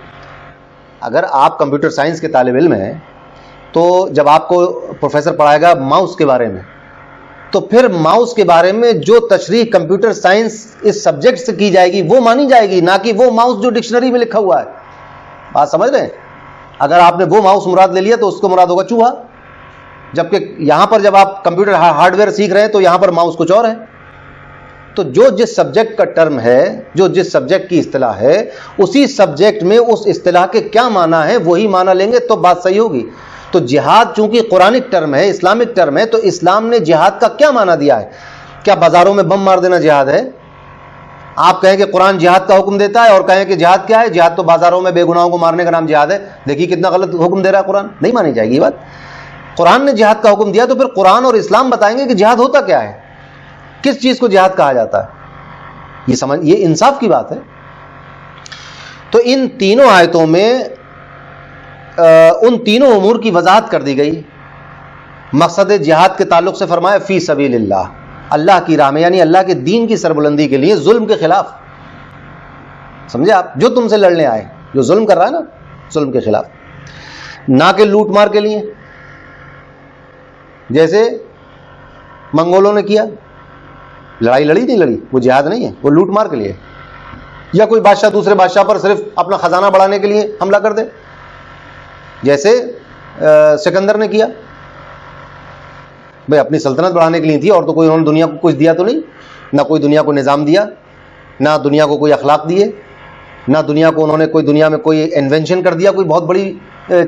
اگر آپ کمپیوٹر سائنس کے طالب علم ہیں تو جب آپ کو پروفیسر پڑھائے گا ماؤس کے بارے میں، تو پھر ماؤس کے بارے میں جو تشریح کمپیوٹر سائنس اس سبجیکٹ سے کی جائے گی وہ مانی جائے گی، نہ کہ وہ ماؤس جو ڈکشنری میں لکھا ہوا ہے۔ بات سمجھ رہے ہیں؟ اگر آپ نے وہ ماؤس مراد لے لیا تو اس کو مراد ہوگا چوہا، جبکہ یہاں پر جب آپ کمپیوٹر ہارڈ ویئر سیکھ رہے ہیں تو یہاں پر ماؤس کچھ اور ہے۔ تو جو جس سبجیکٹ کا ٹرم ہے، جو جس سبجیکٹ کی اصطلاح ہے، اسی سبجیکٹ میں اس اصطلاح کے کیا معنی ہے وہی معنی لیں گے تو بات صحیح ہوگی۔ تو جہاد چونکہ قرآنک ٹرم ہے، اسلامک ٹرم ہے، تو اسلام نے جہاد کا کیا معنی دیا ہے؟ کیا بازاروں میں بم مار دینا جہاد ہے؟ آپ کہیں کہ قرآن جہاد کا حکم دیتا ہے اور کہیں کہ جہاد کیا ہے؟ جہاد تو بازاروں میں بے گناہوں کو مارنے کا نام جہاد ہے۔ دیکھیے کتنا غلط حکم دے رہا ہے قرآن، نہیں مانی جائے گی یہ بات۔ قرآن نے جہاد کا حکم دیا تو پھر قرآن اور اسلام بتائیں گے کہ جہاد ہوتا کیا ہے، کس چیز کو جہاد کہا جاتا ہے۔ یہ انصاف کی بات ہے۔ تو ان تینوں آیتوں میں ان تینوں امور کی وضاحت کر دی گئی۔ مقصد جہاد کے تعلق سے فرمایا فی سبیل اللہ، اللہ کی راہ میں، یعنی اللہ کے دین کی سربلندی کے لیے، ظلم کے خلاف۔ سمجھے آپ؟ جو تم سے لڑنے آئے، جو ظلم کر رہا ہے نا، ظلم کے خلاف، نہ کہ لوٹ مار کے لیے جیسے منگولوں نے کیا۔ لڑائی لڑی نہیں لڑی، وہ جہاد نہیں ہے، وہ لوٹ مار کے لیے۔ یا کوئی بادشاہ دوسرے بادشاہ پر صرف اپنا خزانہ بڑھانے کے لیے حملہ کر دے، جیسے سکندر نے کیا۔ بھئی اپنی سلطنت بڑھانے کے لیے تھی، اور تو کوئی انہوں نے دنیا کو کچھ دیا تو نہیں، نہ کوئی دنیا کو نظام دیا، نہ دنیا کو کوئی اخلاق دیے، نہ دنیا کو انہوں نے کوئی دنیا میں کوئی انوینشن کر دیا، کوئی بہت بڑی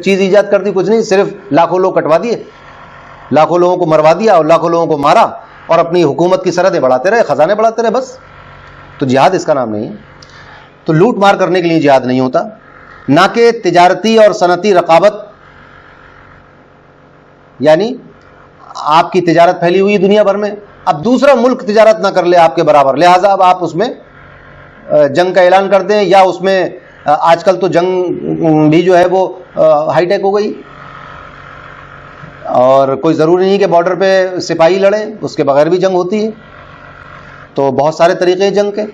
چیز ایجاد کر دی، کچھ نہیں، صرف لاکھوں لوگ کٹوا دیے، لاکھوں لوگوں کو مروا دیا اور لاکھوں لوگوں کو مارا، اور اپنی حکومت کی سرحدیں بڑھاتے رہے، خزانے بڑھاتے رہے، بس۔ تو جہاد اس کا نام نہیں ہے۔ تو لوٹ مار کرنے کے لیے جہاد نہیں ہوتا، نہ کہ تجارتی اور صنعتی رقابت، یعنی آپ کی تجارت پھیلی ہوئی دنیا بھر میں، اب دوسرا ملک تجارت نہ کر لے آپ کے برابر، لہٰذا اب آپ اس میں جنگ کا اعلان کر دیں، یا اس میں آج کل تو جنگ بھی جو ہے وہ ہائی ٹیک ہو گئی، اور کوئی ضروری نہیں کہ بارڈر پہ سپاہی لڑیں، اس کے بغیر بھی جنگ ہوتی ہے۔ تو بہت سارے طریقے ہیں جنگ کے،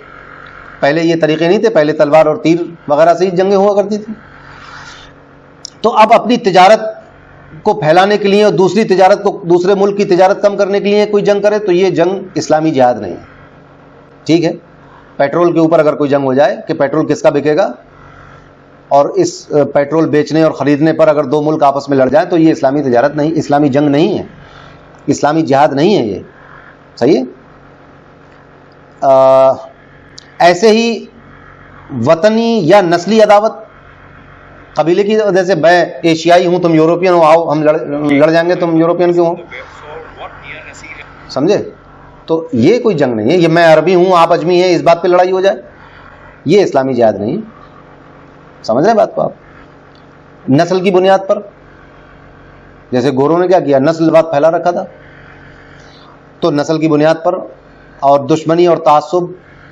پہلے یہ طریقے نہیں تھے، پہلے تلوار اور تیر وغیرہ سے ہی جنگیں ہوا کرتی تھیں۔ تو اب اپنی تجارت کو پھیلانے کے لیے اور دوسری تجارت کو، دوسرے ملک کی تجارت کم کرنے کے لیے کوئی جنگ کرے تو یہ جنگ اسلامی جہاد نہیں ہے، ٹھیک ہے۔ پیٹرول کے اوپر اگر کوئی جنگ ہو جائے کہ پیٹرول کس کا بکے گا، اور اس پیٹرول بیچنے اور خریدنے پر اگر دو ملک آپس میں لڑ جائیں تو یہ اسلامی تجارت نہیں، اسلامی جنگ نہیں ہے، اسلامی جہاد نہیں ہے یہ. صحیح ہے. ایسے ہی وطنی یا نسلی عداوت، قبیلے کی وجہ سے میں ایشیائی ہوں تم یوروپین ہو، آؤ ہم لڑ جائیں گے، تم یوروپین کیوں ہو، سمجھے؟ تو یہ کوئی جنگ نہیں ہے. یہ میں عربی ہوں آپ اجمی ہیں، اس بات پہ لڑائی ہو جائے، یہ اسلامی جہاد نہیں ہے. سمجھ رہے ہیں بات کو آپ؟ نسل کی بنیاد پر، جیسے گوروں نے کیا کیا، نسل بات پھیلا رکھا تھا، تو نسل کی بنیاد پر اور دشمنی اور تعصب،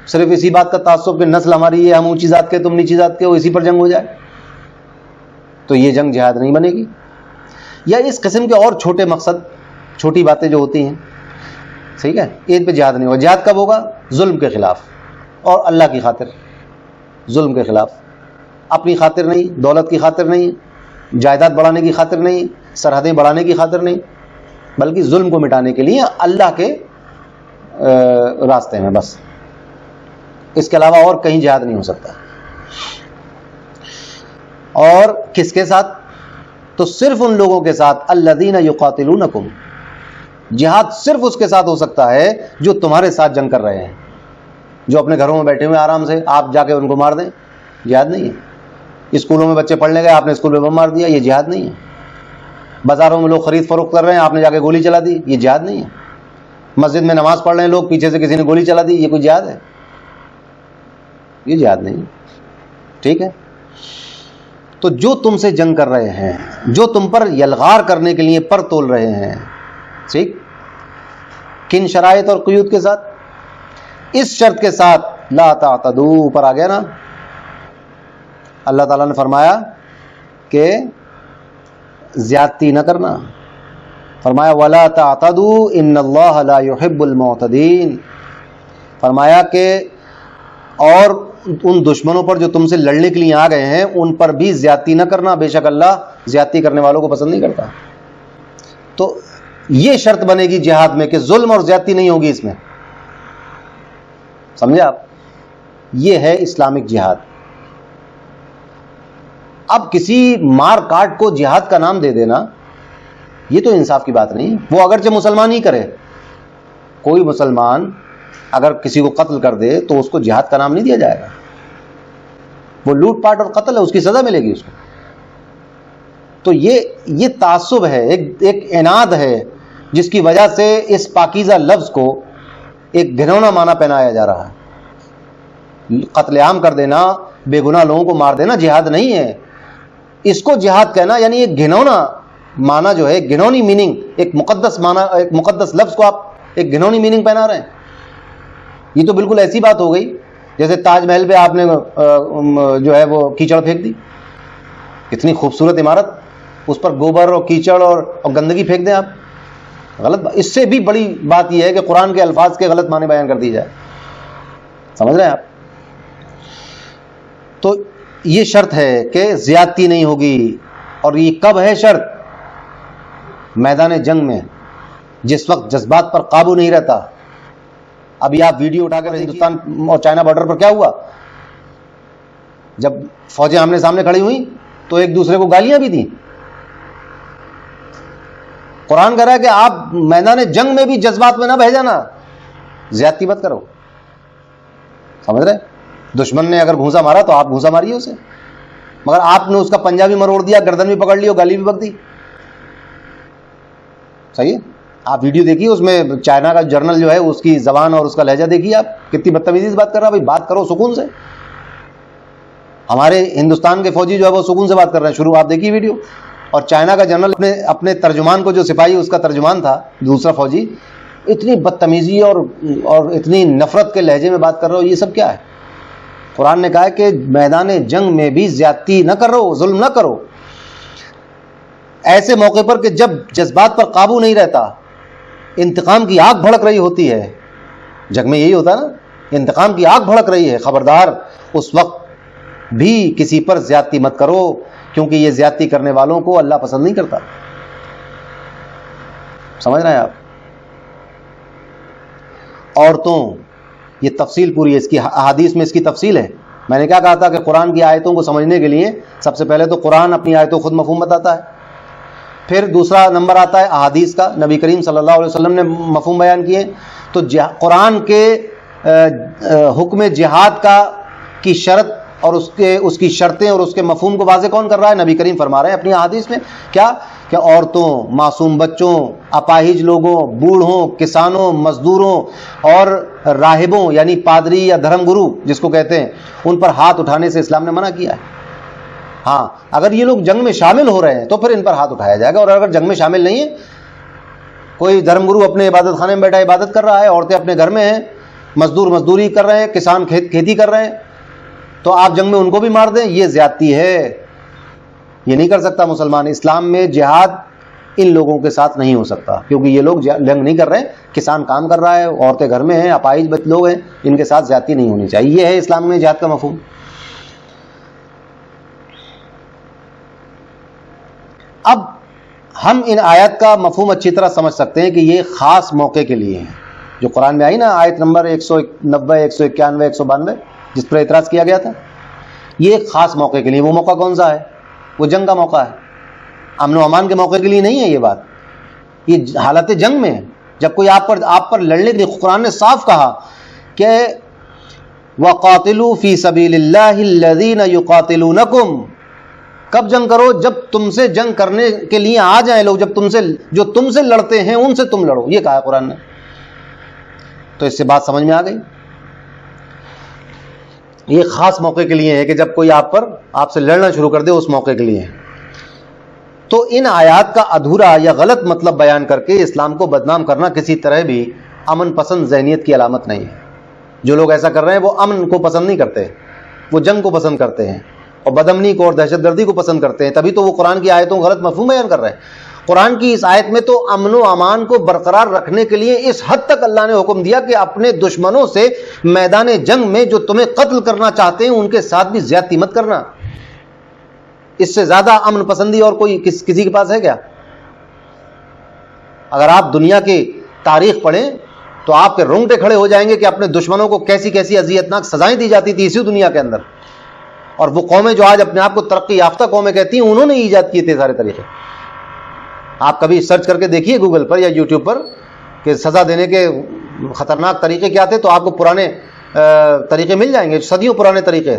صرف اسی بات کا تعصب کہ نسل ہماری ہے، ہم اونچی ذات کے تم نیچی ذات کے ہو، اسی پر جنگ ہو جائے، تو یہ جنگ جہاد نہیں بنے گی. یا اس قسم کے اور چھوٹے مقصد، چھوٹی باتیں جو ہوتی ہیں، ٹھیک ہے، عید پہ جہاد نہیں ہوگا. جہاد کب ہوگا؟ ظلم کے خلاف اور اللہ کی خاطر. ظلم کے خلاف، اپنی خاطر نہیں، دولت کی خاطر نہیں، جائیداد بڑھانے کی خاطر نہیں، سرحدیں بڑھانے کی خاطر نہیں، بلکہ ظلم کو مٹانے کے لیے اللہ کے راستے میں بس. اس کے علاوہ اور کہیں جہاد نہیں ہو سکتا. اور کس کے ساتھ؟ تو صرف ان لوگوں کے ساتھ الذین یقاتلونکم. جہاد صرف اس کے ساتھ ہو سکتا ہے جو تمہارے ساتھ جنگ کر رہے ہیں، جو اپنے گھروں میں بیٹھے ہوئے آرام سے، آپ جا کے ان کو مار دیں، جہاد نہیں ہے. اسکولوں میں بچے پڑھنے گئے، آپ نے اسکول میں بم مار دیا، یہ جہاد نہیں ہے. بازاروں میں لوگ خرید فروخت کر رہے ہیں، آپ نے جا کے گولی چلا دی، یہ جہاد نہیں ہے. مسجد میں نماز پڑھ رہے ہیں لوگ، پیچھے سے کسی نے گولی چلا دی، یہ کوئی جہاد ہے؟ یہ جہاد نہیں ہے. ٹھیک ہے. تو جو تم سے جنگ کر رہے ہیں، جو تم پر یلغار کرنے کے لیے پر تول رہے ہیں، ٹھیک، کن شرائط اور قیود کے ساتھ؟ اس شرط کے ساتھ لا تعتدوا، اوپر آ گیا نا، اللہ تعالیٰ نے فرمایا کہ زیادتی نہ کرنا. فرمایا ولا تعتدوا ان اللہ لا يحب المعتدین. فرمایا کہ اور ان دشمنوں پر جو تم سے لڑنے کے لیے آ گئے ہیں ان پر بھی زیادتی نہ کرنا، بے شک اللہ زیادتی کرنے والوں کو پسند نہیں کرتا. تو یہ شرط بنے گی جہاد میں کہ ظلم اور زیادتی نہیں ہوگی اس میں. سمجھے آپ؟ یہ ہے اسلامک جہاد. اب کسی مار کاٹ کو جہاد کا نام دے دینا، یہ تو انصاف کی بات نہیں. وہ اگرچہ مسلمان ہی کرے، کوئی مسلمان اگر کسی کو قتل کر دے تو اس کو جہاد کا نام نہیں دیا جائے گا. وہ لوٹ پاٹ اور قتل ہے، اس کی سزا ملے گی اس کو. تو یہ تعصب ہے، ایک عناد ہے جس کی وجہ سے اس پاکیزہ لفظ کو ایک گھنونا معنی پہنایا جا رہا ہے. قتل عام کر دینا، بے گناہ لوگوں کو مار دینا جہاد نہیں ہے. اس کو جہاد کہنا یعنی ایک گھنونا معنی جو ہے، گھنونی میننگ، ایک مقدس معنی، ایک مقدس لفظ کو آپ ایک گھنونی میننگ پہنا رہے ہیں. یہ تو بالکل ایسی بات ہو گئی جیسے تاج محل پہ آپ نے جو ہے وہ کیچڑ پھینک دی. اتنی خوبصورت عمارت، اس پر گوبر اور کیچڑ اور گندگی پھینک دیں آپ. غلط بات. اس سے بھی بڑی بات یہ ہے کہ قرآن کے الفاظ کے غلط معنی بیان کر دی جائے. سمجھ رہے ہیں آپ؟ تو یہ شرط ہے کہ زیادتی نہیں ہوگی. اور یہ کب ہے شرط؟ میدان جنگ میں، جس وقت جذبات پر قابو نہیں رہتا. ابھی آپ ویڈیو اٹھا کر ہندوستان اور چائنا بارڈر پر کیا ہوا؟ جب فوجیں آمنے سامنے کھڑی ہوئیں تو ایک دوسرے کو گالیاں بھی دیں. قرآن کہہ رہا ہے کہ آپ میدان جنگ میں بھی جذبات میں نہ بہہ جانا، زیادتی مت کرو. سمجھ رہے؟ دشمن نے اگر گھونسا مارا تو آپ گھونسا ماریے اسے، مگر آپ نے اس کا پنجہ بھی مروڑ دیا، گردن بھی پکڑ لی اور گالی بھی بک دی. صحیح ہے؟ آپ ویڈیو دیکھیے، اس میں چائنا کا جرنل جو ہے اس کی زبان اور اس کا لہجہ دیکھیے، آپ کتنی بدتمیزی سے بات کر رہا ہے. بھائی بات کرو سکون سے. ہمارے ہندوستان کے فوجی جو ہے وہ سکون سے بات کر رہے ہیں. شروع آپ دیکھیے ویڈیو. اور چائنا کا جنرل اپنے ترجمان کو، جو سپاہی اس کا ترجمان تھا، دوسرا فوجی، اتنی بدتمیزی اور اتنی نفرت کے لہجے میں بات کر رہے ہو. یہ سب کیا ہے؟ قرآن نے کہا ہے کہ میدان جنگ میں بھی زیادتی نہ کرو، ظلم نہ کرو. ایسے موقع پر کہ جب جذبات پر قابو نہیں رہتا، انتقام کی آگ بھڑک رہی ہوتی ہے. جنگ میں یہی ہوتا ہے نا، انتقام کی آگ بھڑک رہی ہے. خبردار اس وقت بھی کسی پر زیادتی مت کرو، کیونکہ یہ زیادتی کرنے والوں کو اللہ پسند نہیں کرتا. سمجھ رہے ہیں آپ؟ عورتوں یہ تفصیل پوری ہے اس کی، احادیث میں اس کی تفصیل ہے. میں نے کیا کہا تھا کہ قرآن کی آیتوں کو سمجھنے کے لیے سب سے پہلے تو قرآن اپنی آیتوں خود مفہوم بتاتا ہے، پھر دوسرا نمبر آتا ہے احادیث کا، نبی کریم صلی اللہ علیہ وسلم نے مفہوم بیان کیے. تو قرآن کے حکم جہاد کی شرط اور اس کی شرطیں اور اس کے مفہوم کو واضح کون کر رہا ہے؟ نبی کریم فرما رہے ہیں اپنی احادیث میں. کیا کہ عورتوں، معصوم بچوں، اپاہج لوگوں، بوڑھوں، کسانوں، مزدوروں اور راہبوں یعنی پادری یا دھرم گرو جس کو کہتے ہیں، ان پر ہاتھ اٹھانے سے اسلام نے منع کیا ہے. ہاں اگر یہ لوگ جنگ میں شامل ہو رہے ہیں تو پھر ان پر ہاتھ اٹھایا جائے گا، اور اگر جنگ میں شامل نہیں ہے، کوئی دھرم گرو اپنے عبادت خانے میں بیٹھا عبادت کر رہا ہے، عورتیں اپنے گھر میں ہیں، مزدور مزدوری کر رہے ہیں، کسان کھیتی کر رہے ہیں، تو آپ جنگ میں ان کو بھی مار دیں، یہ زیادتی ہے. یہ نہیں کر سکتا مسلمان. اسلام میں جہاد ان لوگوں کے ساتھ نہیں ہو سکتا، کیونکہ یہ لوگ جنگ نہیں کر رہے ہیں، کسان کام کر رہا ہے، عورتیں گھر میں ہیں، اپاہج لوگ ہیں، ان کے ساتھ زیادتی نہیں ہونی چاہیے. یہ ہے اسلام میں جہاد کا مفہوم. اب ہم ان آیت کا مفہوم اچھی طرح سمجھ سکتے ہیں کہ یہ خاص موقع کے لیے ہیں. جو قرآن میں آئی نا آیت نمبر 190، 191، 192 جس پر اعتراض کیا گیا تھا، یہ ایک خاص موقع کے لیے. وہ موقع کون سا ہے؟ وہ جنگ کا موقع ہے، امن و امان کے موقع کے لیے نہیں ہے. یہ بات یہ حالت جنگ میں ہے، جب کوئی آپ پر لڑنے کے لیے قرآن نے صاف کہا کہ وَقَاتِلُوا فِي سَبِيلِ اللَّهِ الَّذِينَ يُقَاتِلُونَكُمْ. کب جنگ کرو؟ جب تم سے جنگ کرنے کے لیے آ جائیں لوگ، جو تم سے لڑتے ہیں ان سے تم لڑو، یہ کہا ہے قرآن نے. تو اس سے بات سمجھ میں آ گئی. یہ خاص موقع کے لیے ہے کہ جب کوئی آپ سے لڑنا شروع کر دے، اس موقع کے لیے ہے. تو ان آیات کا ادھورا یا غلط مطلب بیان کر کے اسلام کو بدنام کرنا کسی طرح بھی امن پسند ذہنیت کی علامت نہیں ہے. جو لوگ ایسا کر رہے ہیں وہ امن کو پسند نہیں کرتے، وہ جنگ کو پسند کرتے ہیں اور بدامنی کو اور دہشت گردی کو پسند کرتے ہیں. تبھی تو وہ قرآن کی آیتوں کو غلط مفہوم بیان کر رہے ہیں. قرآن کی اس آیت میں تو امن و امان کو برقرار رکھنے کے لیے اس حد تک اللہ نے حکم دیا کہ اپنے دشمنوں سے میدان جنگ میں جو تمہیں قتل کرنا چاہتے ہیں ان کے ساتھ بھی زیادتی مت کرنا. اس سے زیادہ امن پسندی اور کوئی کسی کے پاس ہے کیا؟ اگر آپ دنیا کی تاریخ پڑھیں تو آپ کے رونگٹے کھڑے ہو جائیں گے کہ اپنے دشمنوں کو کیسی کیسی اذیتناک سزائیں دی جاتی تھی اسی دنیا کے اندر. اور وہ قومیں جو آج اپنے آپ کو ترقی یافتہ قومیں کہتی ہیں، انہوں نے ایجاد کیے تھے سارے طریقے. آپ کبھی سرچ کر کے دیکھیے گوگل پر یا یوٹیوب پر کہ سزا دینے کے خطرناک طریقے کیا تھے، تو آپ کو پرانے طریقے مل جائیں گے، صدیوں پرانے طریقے.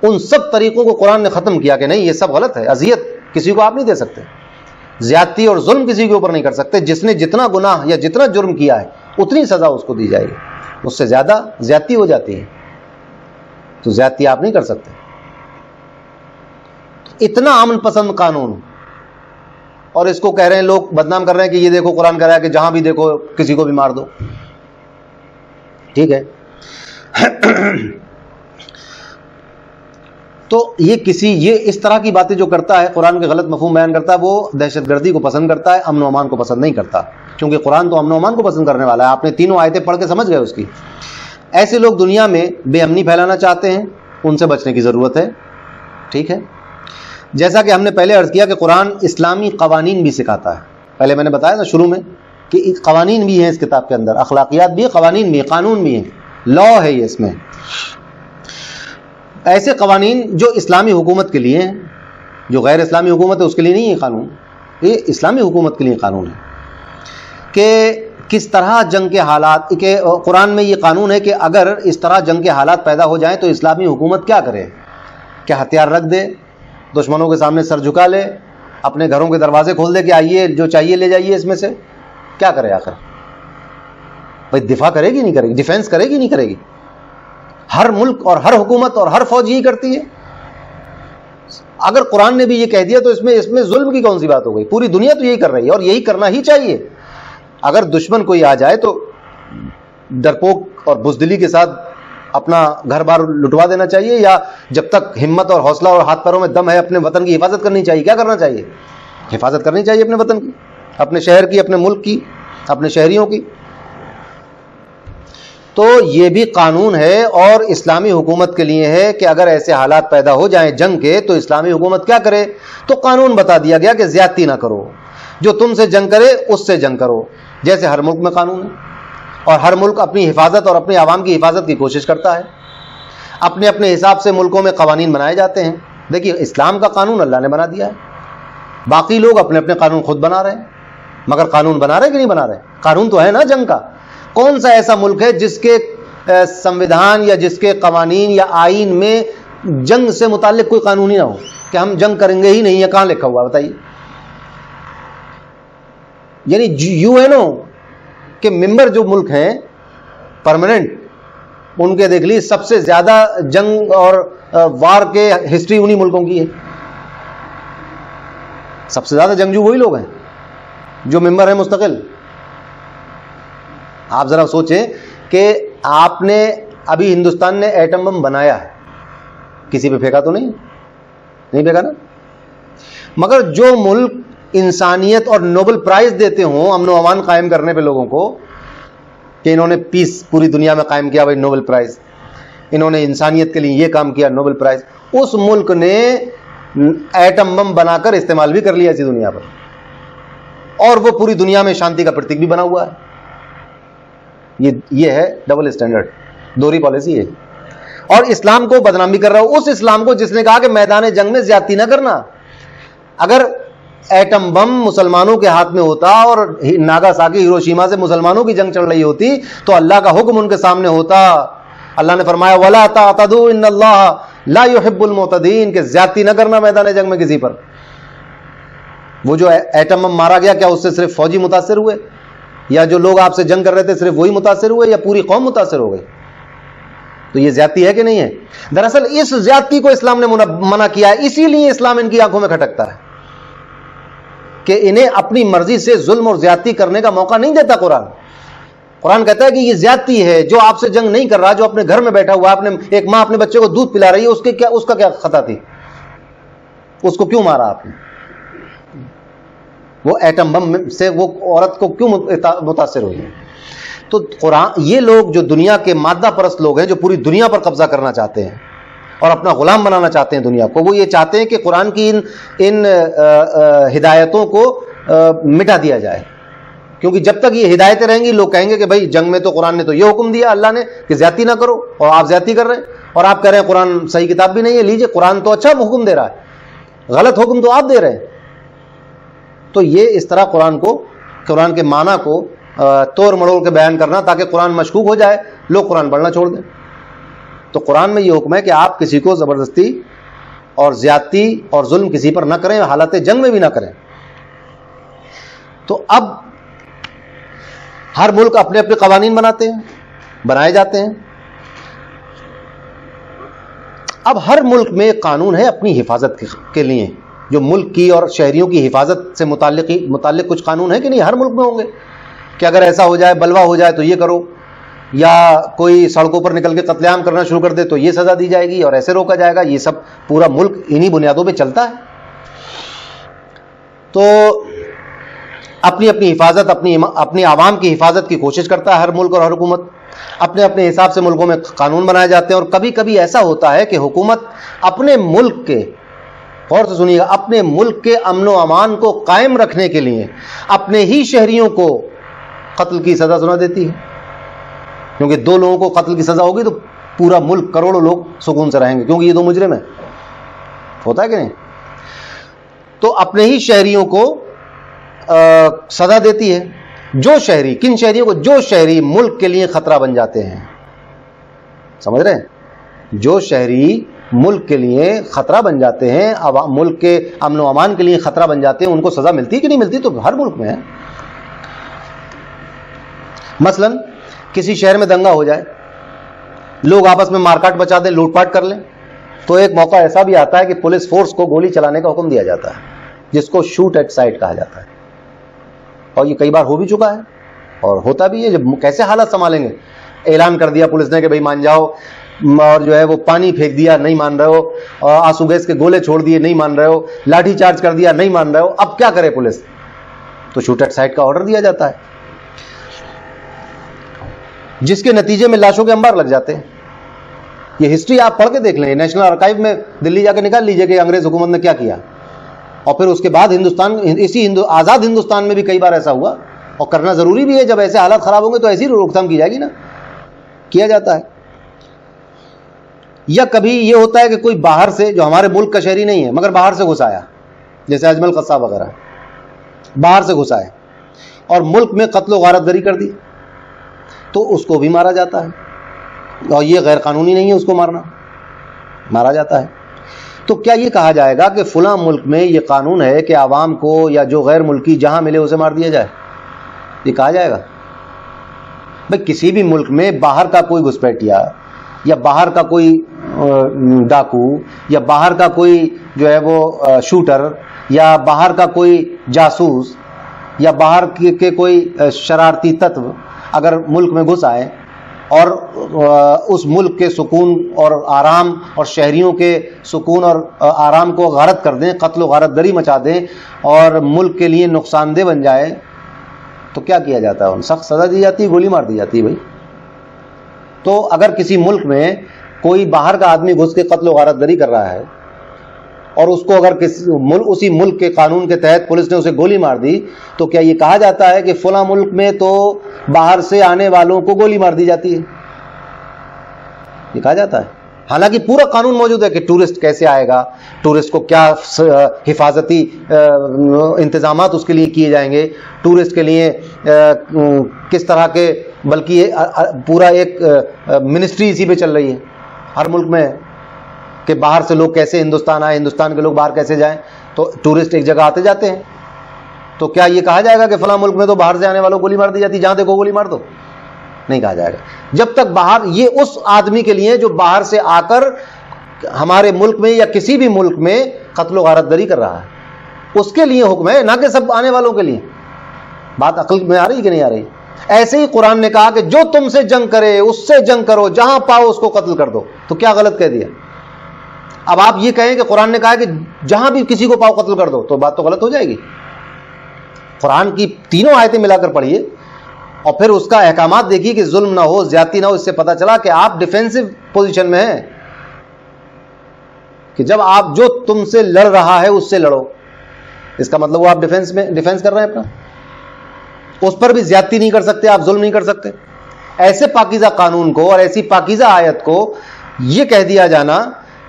ان سب طریقوں کو قرآن نے ختم کیا کہ نہیں، یہ سب غلط ہے. اذیت کسی کو آپ نہیں دے سکتے، زیادتی اور ظلم کسی کے اوپر نہیں کر سکتے. جس نے جتنا گناہ یا جتنا جرم کیا ہے اتنی سزا اس کو دی جائے گی. اس سے زیادہ زیادتی ہو جاتی ہے تو زیادتی آپ نہیں کر سکتے. اتنا امن پسند قانون، اور اس کو کہہ رہے ہیں لوگ، بدنام کر رہے ہیں کہ یہ دیکھو قرآن کہہ رہا ہے کہ جہاں بھی دیکھو کسی کو بھی مار دو. ٹھیک ہے. تو یہ اس طرح کی باتیں جو کرتا ہے، قرآن کے غلط مفہوم بیان کرتا ہے، وہ دہشت گردی کو پسند کرتا ہے، امن و امان کو پسند نہیں کرتا. کیونکہ قرآن تو امن و امان کو پسند کرنے والا ہے. آپ نے تینوں آیتیں پڑھ کے سمجھ گئے اس کی. ایسے لوگ دنیا میں بے امنی پھیلانا چاہتے ہیں، ان سے بچنے کی ضرورت ہے. ٹھیک ہے. جیسا کہ ہم نے پہلے عرض کیا کہ قرآن اسلامی قوانین بھی سکھاتا ہے. پہلے میں نے بتایا نا شروع میں کہ قوانین بھی ہیں اس کتاب کے اندر، اخلاقیات بھی ہیں، قوانین بھی ہیں، قانون بھی ہیں، لا ہے یہ. اس میں ایسے قوانین جو اسلامی حکومت کے لیے ہیں، جو غیر اسلامی حکومت ہے اس کے لیے نہیں ہے قانون. یہ اسلامی حکومت کے لیے قانون ہے کہ کس طرح جنگ کے حالات کہ قرآن میں یہ قانون ہے کہ اگر اس طرح جنگ کے حالات پیدا ہو جائیں تو اسلامی حکومت کیا کرے؟ کہ ہتھیار رکھ دے، دشمنوں کے سامنے سر جھکا لے، اپنے گھروں کے دروازے کھول دے کہ آئیے جو چاہیے لے جائیے. اس میں سے کیا کرے آخر؟ بھائی دفاع کرے گی نہیں کرے گی؟ ڈیفینس کرے گی نہیں کرے گی؟ ہر ملک اور ہر حکومت اور ہر فوج یہی کرتی ہے. اگر قرآن نے بھی یہ کہہ دیا تو اس میں ظلم کی کون سی بات ہو گئی؟ پوری دنیا تو یہی کر رہی ہے اور یہی کرنا ہی چاہیے. اگر دشمن کوئی آ جائے تو ڈرپوک اور بزدلی کے ساتھ اپنا گھر بار لٹوا دینا چاہیے، یا جب تک ہمت اور حوصلہ اور ہاتھ پیروں میں دم ہے اپنے وطن کی حفاظت کرنی چاہیے. کیا کرنا چاہیے؟ حفاظت کرنی چاہیے اپنے وطن کی، اپنے شہر کی، اپنے ملک کی، اپنے شہریوں کی. تو یہ بھی قانون ہے اور اسلامی حکومت کے لیے ہے کہ اگر ایسے حالات پیدا ہو جائیں جنگ کے تو اسلامی حکومت کیا کرے؟ تو قانون بتا دیا گیا کہ زیادتی نہ کرو، جو تم سے جنگ کرے اس سے جنگ کرو، جیسے ہر ملک میں قانون ہے. اور ہر ملک اپنی حفاظت اور اپنے عوام کی حفاظت کی کوشش کرتا ہے. اپنے اپنے حساب سے ملکوں میں قوانین بنائے جاتے ہیں. دیکھیے اسلام کا قانون اللہ نے بنا دیا ہے, باقی لوگ اپنے اپنے قانون خود بنا رہے ہیں. مگر قانون بنا رہے کہ نہیں بنا رہے؟ قانون تو ہے نا جنگ کا. کون سا ایسا ملک ہے جس کے سمویدھان یا جس کے قوانین یا آئین میں جنگ سے متعلق کوئی قانون ہی نہ ہو کہ ہم جنگ کریں گے ہی نہیں؟ ہے کہاں لکھا ہوا بتائیے؟ یعنی یو این او کے ممبر جو ملک ہیں پرماننٹ, ان کے دیکھ لی سب سے زیادہ جنگ اور وار کے ہسٹری انہی ملکوں کی ہے. سب سے زیادہ جنگجو وہی لوگ ہیں جو ممبر ہیں مستقل. آپ ذرا سوچیں کہ آپ نے ابھی ہندوستان نے ایٹم بم بنایا ہے, کسی پہ پھینکا تو نہیں پھینکا نا. مگر جو ملک انسانیت اور نوبل پرائز دیتے ہوں امن و امان قائم کرنے پہ لوگوں کو, کہ انہوں نے پیس پوری دنیا میں قائم کیا بھائی نوبل پرائز, انہوں نے انسانیت کے لیے یہ کام کیا نوبل پرائز, اس ملک نے ایٹم بم بنا کر استعمال بھی کر لیا اسی دنیا پر, اور وہ پوری دنیا میں شانتی کا پرتیک بھی بنا ہوا ہے. یہ ہے ڈبل اسٹینڈرڈ, دوہری پالیسی ہے. اور اسلام کو بدنام بھی کر رہا ہو, اس اسلام کو جس نے کہا کہ میدان جنگ میں زیادتی نہ کرنا. اگر ایٹم بم مسلمانوں کے ہاتھ میں ہوتا اور ناگاساکی ہیروشیما سے مسلمانوں کی جنگ چل رہی ہوتی تو اللہ کا حکم ان کے سامنے ہوتا. اللہ نے فرمایا وَلَا تَعْتَدُوا إِنَّ اللَّهَ لَا يُحِبُّ الْمُعْتَدِينَ, کہ زیادتی نہ کرنا میدان جنگ میں کسی پر. وہ جو ایٹم بم مارا گیا, کیا اس سے صرف فوجی متاثر ہوئے, یا جو لوگ آپ سے جنگ کر رہے تھے صرف وہی متاثر ہوئے, یا پوری قوم متاثر ہو گئی؟ تو یہ زیادتی ہے کہ نہیں ہے؟ دراصل اس زیادتی کو اسلام نے منع کیا ہے, اسی لیے اسلام ان کی آنکھوں میں کھٹکتا ہے کہ انہیں اپنی مرضی سے ظلم اور زیادتی کرنے کا موقع نہیں دیتا. قرآن کہتا ہے کہ یہ زیادتی ہے, جو آپ سے جنگ نہیں کر رہا, جو اپنے گھر میں بیٹھا ہوا, ایک ماں اپنے بچے کو دودھ پلا رہی ہے, اس کا کیا خطا تھی؟ اس کو کیوں مارا آپ نے؟ وہ ایٹم بم سے وہ عورت کو کیوں متاثر ہوئی؟ تو قرآن, یہ لوگ جو دنیا کے مادہ پرست لوگ ہیں, جو پوری دنیا پر قبضہ کرنا چاہتے ہیں اور اپنا غلام بنانا چاہتے ہیں دنیا کو, وہ یہ چاہتے ہیں کہ قرآن کی ان ہدایتوں کو مٹا دیا جائے. کیونکہ جب تک یہ ہدایتیں رہیں گی, لوگ کہیں گے کہ بھائی جنگ میں تو قرآن نے تو یہ حکم دیا اللہ نے کہ زیادتی نہ کرو, اور آپ زیادتی کر رہے ہیں, اور آپ کہہ رہے ہیں قرآن صحیح کتاب بھی نہیں ہے. لیجئے قرآن تو اچھا حکم دے رہا ہے, غلط حکم تو آپ دے رہے ہیں. تو یہ اس طرح قرآن کے معنی کو توڑ مڑوڑ کے بیان کرنا تاکہ قرآن مشکوک ہو جائے, لوگ قرآن پڑھنا چھوڑ دیں. تو قرآن میں یہ حکم ہے کہ آپ کسی کو زبردستی اور زیادتی اور ظلم کسی پر نہ کریں, حالت جنگ میں بھی نہ کریں. تو اب ہر ملک اپنے اپنے قوانین بنائے جاتے ہیں. اب ہر ملک میں ایک قانون ہے اپنی حفاظت کے لیے, جو ملک کی اور شہریوں کی حفاظت سے متعلق کچھ قانون ہے کہ نہیں؟ ہر ملک میں ہوں گے کہ اگر ایسا ہو جائے, بلوا ہو جائے تو یہ کرو, یا کوئی سڑکوں پر نکل کے قتل عام کرنا شروع کر دے تو یہ سزا دی جائے گی اور ایسے روکا جائے گا. یہ سب پورا ملک انہی بنیادوں پہ چلتا ہے. تو اپنی حفاظت, اپنی عوام کی حفاظت کی کوشش کرتا ہے ہر ملک اور ہر حکومت. اپنے اپنے حساب سے ملکوں میں قانون بنائے جاتے ہیں, اور کبھی کبھی ایسا ہوتا ہے کہ حکومت اپنے ملک کے, غور سے سنیے گا, اپنے ملک کے امن و امان کو قائم رکھنے کے لیے اپنے ہی شہریوں کو قتل کی سزا سنا دیتی ہے. کیونکہ 2 لوگوں کو قتل کی سزا ہوگی تو پورا ملک, کروڑوں لوگ سکون سے رہیں گے, کیونکہ یہ 2 مجرم ہیں. ہوتا ہے کہ نہیں؟ تو اپنے ہی شہریوں کو سزا دیتی ہے. کن شہریوں کو؟ جو شہری ملک کے لیے خطرہ بن جاتے ہیں. سمجھ رہے ہیں؟ جو شہری ملک کے لیے خطرہ بن جاتے ہیں, ملک کے امن و امان کے لیے خطرہ بن جاتے ہیں, ان کو سزا ملتی کہ نہیں ملتی؟ تو ہر ملک میں ہے. مثلا کسی شہر میں دنگا ہو جائے, لوگ آپس میں مارکاٹ بچا دیں, لوٹ پاٹ کر لیں, تو ایک موقع ایسا بھی آتا ہے کہ پولیس فورس کو گولی چلانے کا حکم دیا جاتا ہے, جس کو شوٹ ایٹ سائٹ کہا جاتا ہے. اور یہ کئی بار ہو بھی چکا ہے اور ہوتا بھی ہے. جب کیسے حالات سنبھالیں گے؟ اعلان کر دیا پولیس نے کہ بھائی مان جاؤ, اور جو ہے وہ پانی پھینک دیا, نہیں مان رہے ہو, آنسو گیس کے گولے چھوڑ دیے, نہیں مان رہے ہو, لاٹھی چارج کر دیا, نہیں مان رہے ہو. اب کیا کرے پولیس؟ تو شوٹ ایٹ سائٹ کا آرڈر دیا جاتا ہے, جس کے نتیجے میں لاشوں کے انبار لگ جاتے ہیں. یہ ہسٹری آپ پڑھ کے دیکھ لیں, نیشنل آرکائیو میں دلی جا کے نکال لیجئے کہ انگریز حکومت نے کیا کیا. اور پھر اس کے بعد آزاد ہندوستان میں بھی کئی بار ایسا ہوا اور کرنا ضروری بھی ہے. جب ایسے حالات خراب ہوں گے تو ایسی روک تھام کی جائے گی نا, کیا جاتا ہے. یا کبھی یہ ہوتا ہے کہ کوئی باہر سے, جو ہمارے ملک کا شہری نہیں ہے مگر باہر سے گھس آیا, جیسے اجمل قصاب وغیرہ, باہر سے گھس آئے اور ملک میں قتل و غارت گری کر دی, تو اس کو بھی مارا جاتا ہے. اور یہ غیر قانونی نہیں ہے اس کو مارنا, مارا جاتا ہے. تو کیا یہ کہا جائے گا کہ فلاں ملک میں یہ قانون ہے کہ عوام کو یا جو غیر ملکی جہاں ملے اسے مار دیا جائے؟ یہ کہا جائے گا؟ بھائی کسی بھی ملک میں باہر کا کوئی گھسپیٹیا یا باہر کا کوئی ڈاکو یا باہر کا کوئی جو ہے وہ شوٹر یا باہر کا کوئی جاسوس یا باہر کے کوئی شرارتی تتو اگر ملک میں گھس آئے اور اس ملک کے سکون اور آرام اور شہریوں کے سکون اور آرام کو غارت کر دیں, قتل و غارت گری مچا دیں اور ملک کے لیے نقصان دہ بن جائے, تو کیا کیا جاتا ہے؟ ان سخت سزا دی جاتی ہے, گولی مار دی جاتی ہے بھائی. تو اگر کسی ملک میں کوئی باہر کا آدمی گھس کے قتل و غارت گری کر رہا ہے اور اس کو اگر اسی ملک کے قانون کے تحت پولیس نے اسے گولی مار دی, تو کیا یہ کہا جاتا ہے کہ فلاں ملک میں تو باہر سے آنے والوں کو گولی مار دی جاتی ہے؟ یہ کہا جاتا ہے. حالانکہ پورا قانون موجود ہے کہ ٹورسٹ کیسے آئے گا, ٹورسٹ کو کیا حفاظتی انتظامات اس کے لیے کیے جائیں گے, ٹورسٹ کے لیے کس طرح کے, بلکہ پورا ایک منسٹری اسی پہ چل رہی ہے ہر ملک میں کہ باہر سے لوگ کیسے ہندوستان آئے, ہندوستان کے لوگ باہر کیسے جائیں. تو ٹورسٹ ایک جگہ آتے جاتے ہیں, تو کیا یہ کہا جائے گا کہ فلاں ملک میں تو باہر سے آنے والوں کو گولی مار دی جاتی, جہاں دیکھو گولی مار دو؟ نہیں کہا جائے گا. جب تک باہر, یہ اس آدمی کے لیے جو باہر سے آ کر ہمارے ملک میں یا کسی بھی ملک میں قتل و غارت گری کر رہا ہے, اس کے لیے حکم ہے, نہ کہ سب آنے والوں کے لیے. بات عقل میں آ رہی کہ نہیں آ رہی؟ ایسے ہی قرآن نے کہا کہ جو تم سے جنگ کرے اس سے جنگ کرو, جہاں پاؤ اس کو قتل کر دو. تو کیا غلط کہہ دیا؟ اب آپ یہ کہیں کہ قرآن نے کہا کہ جہاں بھی کسی کو پاؤ قتل کر دو, تو بات تو غلط ہو جائے گی. قرآن کی تینوں آیتیں ملا کر پڑھیے اور پھر اس کا احکامات دیکھیے کہ ظلم نہ ہو, زیادتی نہ ہو. اس سے پتہ چلا کہ آپ ڈیفینسو پوزیشن میں ہیں, کہ جب آپ جو تم سے لڑ رہا ہے اس سے لڑو. اس کا مطلب وہ آپ ڈیفینس کر رہے ہیں اپنا, اس پر بھی زیادتی نہیں کر سکتے, آپ ظلم نہیں کر سکتے. ایسے پاکیزہ قانون کو اور ایسی پاکیزہ آیت کو یہ کہہ دیا جانا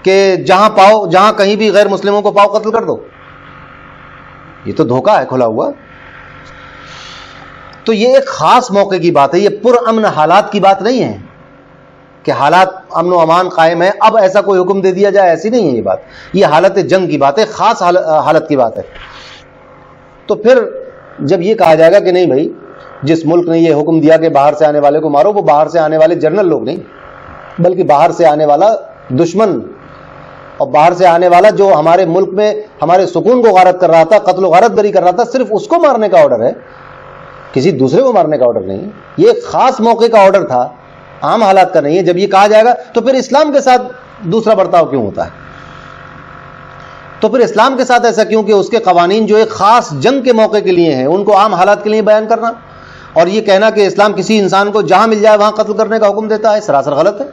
کہ جہاں پاؤ, جہاں کہیں بھی غیر مسلموں کو پاؤ قتل کر دو, یہ تو دھوکہ ہے کھلا ہوا. تو یہ ایک خاص موقع کی بات ہے, یہ پر امن حالات کی بات نہیں ہے کہ حالات امن و امان قائم ہے اب ایسا کوئی حکم دے دیا جائے, ایسی نہیں ہے یہ بات. یہ حالت جنگ کی بات ہے, خاص حالت کی بات ہے. تو پھر جب یہ کہا جائے گا کہ نہیں بھائی, جس ملک نے یہ حکم دیا کہ باہر سے آنے والے کو مارو, وہ باہر سے آنے والے جنرل لوگ نہیں, بلکہ باہر سے آنے والا دشمن, اور باہر سے آنے والا جو ہمارے ملک میں ہمارے سکون کو غارت کر رہا تھا, قتل و غارت گری کر رہا تھا, صرف اس کو مارنے کا آرڈر ہے, کسی دوسرے کو مارنے کا آرڈر نہیں ہے. یہ ایک خاص موقع کا آرڈر تھا, عام حالات کا نہیں ہے. جب یہ کہا جائے گا تو پھر اسلام کے ساتھ دوسرا برتاؤ کیوں ہوتا ہے؟ تو پھر اسلام کے ساتھ ایسا کیوں کہ اس کے قوانین جو ایک خاص جنگ کے موقع کے لیے ہیں ان کو عام حالات کے لیے بیان کرنا, اور یہ کہنا کہ اسلام کسی انسان کو جہاں مل جائے وہاں قتل کرنے کا حکم دیتا ہے, سراسر غلط ہے.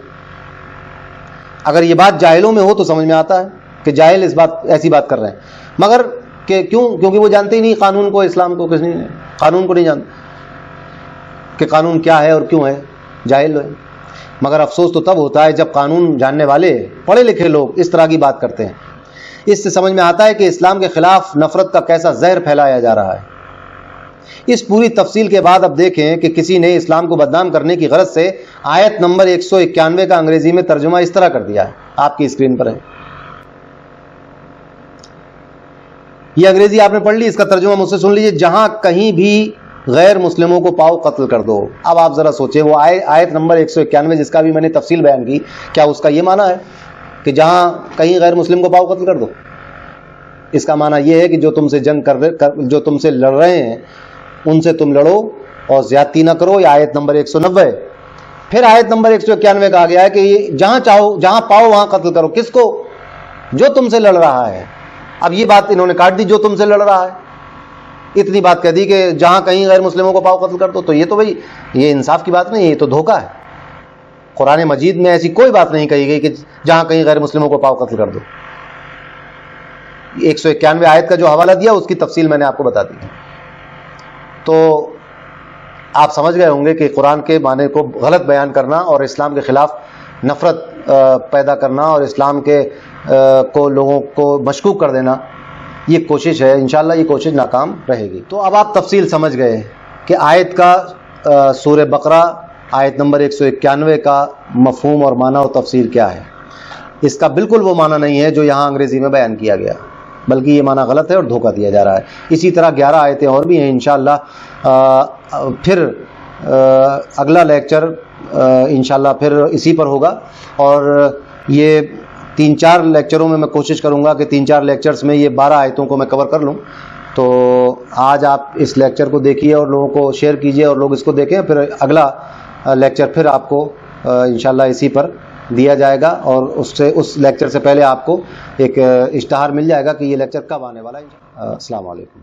اگر یہ بات جاہلوں میں ہو تو سمجھ میں آتا ہے کہ جاہل ایسی بات کر رہے ہیں, مگر کہ کیونکہ وہ جانتے ہی نہیں قانون کو, اسلام کو, کس نہیں قانون کو نہیں جانتے کہ قانون کیا ہے اور کیوں ہے, جاہل ہے. مگر افسوس تو تب ہوتا ہے جب قانون جاننے والے پڑھے لکھے لوگ اس طرح کی بات کرتے ہیں. اس سے سمجھ میں آتا ہے کہ اسلام کے خلاف نفرت کا کیسا زہر پھیلایا جا رہا ہے. اس پوری تفصیل کے بعد اب دیکھیں کہ کسی نے اسلام کو بدنام کرنے کی غرض سے آیت نمبر 191 کا انگریزی میں ترجمہ اس طرح کر دیا ہے, آپ کی اسکرین پر ہے. یہ انگریزی آپ نے پڑھ لی, اس کا ترجمہ مجھ سے سن لیجئے. جہاں کہیں بھی غیر مسلموں کو پاؤ قتل کر دو. اب آپ ذرا سوچیں, وہ آیت نمبر 191 جس کا بھی میں نے تفصیل بیان کی, کیا اس کا یہ معنی ہے کہ جہاں کہیں غیر مسلم کو پاؤ قتل کر دو؟ اس کا معنی یہ ہے کہ جو تم سے جنگ جو تم سے لڑ رہے ہیں ان سے تم لڑو اور زیادتی نہ کرو. یہ آیت نمبر 190. پھر آیت نمبر 191 کہا گیا ہے کہ یہ جہاں پاؤ وہاں قتل کرو. کس کو؟ جو تم سے لڑ رہا ہے. اب یہ بات انہوں نے کاٹ دی, جو تم سے لڑ رہا ہے, اتنی بات کہہ دی کہ جہاں کہیں غیر مسلموں کو پاؤ قتل کر دو. تو یہ تو بھائی یہ انصاف کی بات نہیں ہے, یہ تو دھوکہ ہے. قرآن مجید میں ایسی کوئی بات نہیں کہی گئی کہ جہاں کہیں غیر مسلموں کو پاؤ قتل کر دو. 191 آیت کا جو حوالہ دیا اس کی تفصیل میں نے آپ کو بتا دی. تو آپ سمجھ گئے ہوں گے کہ قرآن کے معنی کو غلط بیان کرنا اور اسلام کے خلاف نفرت پیدا کرنا اور اسلام کے کو لوگوں کو مشکوک کر دینا، یہ کوشش ہے، انشاءاللہ یہ کوشش ناکام رہے گی۔ تو اب آپ تفصیل سمجھ گئے کہ آیت کا سورہ بقرہ آیت نمبر 191 کا مفہوم اور معنی اور تفسیر کیا ہے۔ اس کا بالکل وہ معنی نہیں ہے جو یہاں انگریزی میں بیان کیا گیا، بلکہ یہ معنی غلط ہے اور دھوکہ دیا جا رہا ہے۔ اسی طرح 11 آیتیں اور بھی ہیں انشاءاللہ۔ پھر اگلا لیکچر انشاءاللہ پھر اسی پر ہوگا، اور یہ 3-4 لیکچروں میں کوشش کروں گا کہ 3-4 لیکچرز میں یہ 12 آیتوں کو میں کور کر لوں۔ تو آج آپ اس لیکچر کو دیکھیے اور لوگوں کو شیئر کیجیے اور لوگ اس کو دیکھیں، پھر اگلا لیکچر پھر آپ کو انشاءاللہ اسی پر دیا جائے گا، اور اس لیکچر سے پہلے آپ کو ایک اشتہار مل جائے گا کہ یہ لیکچر کب آنے والا ہے۔ السلام علیکم۔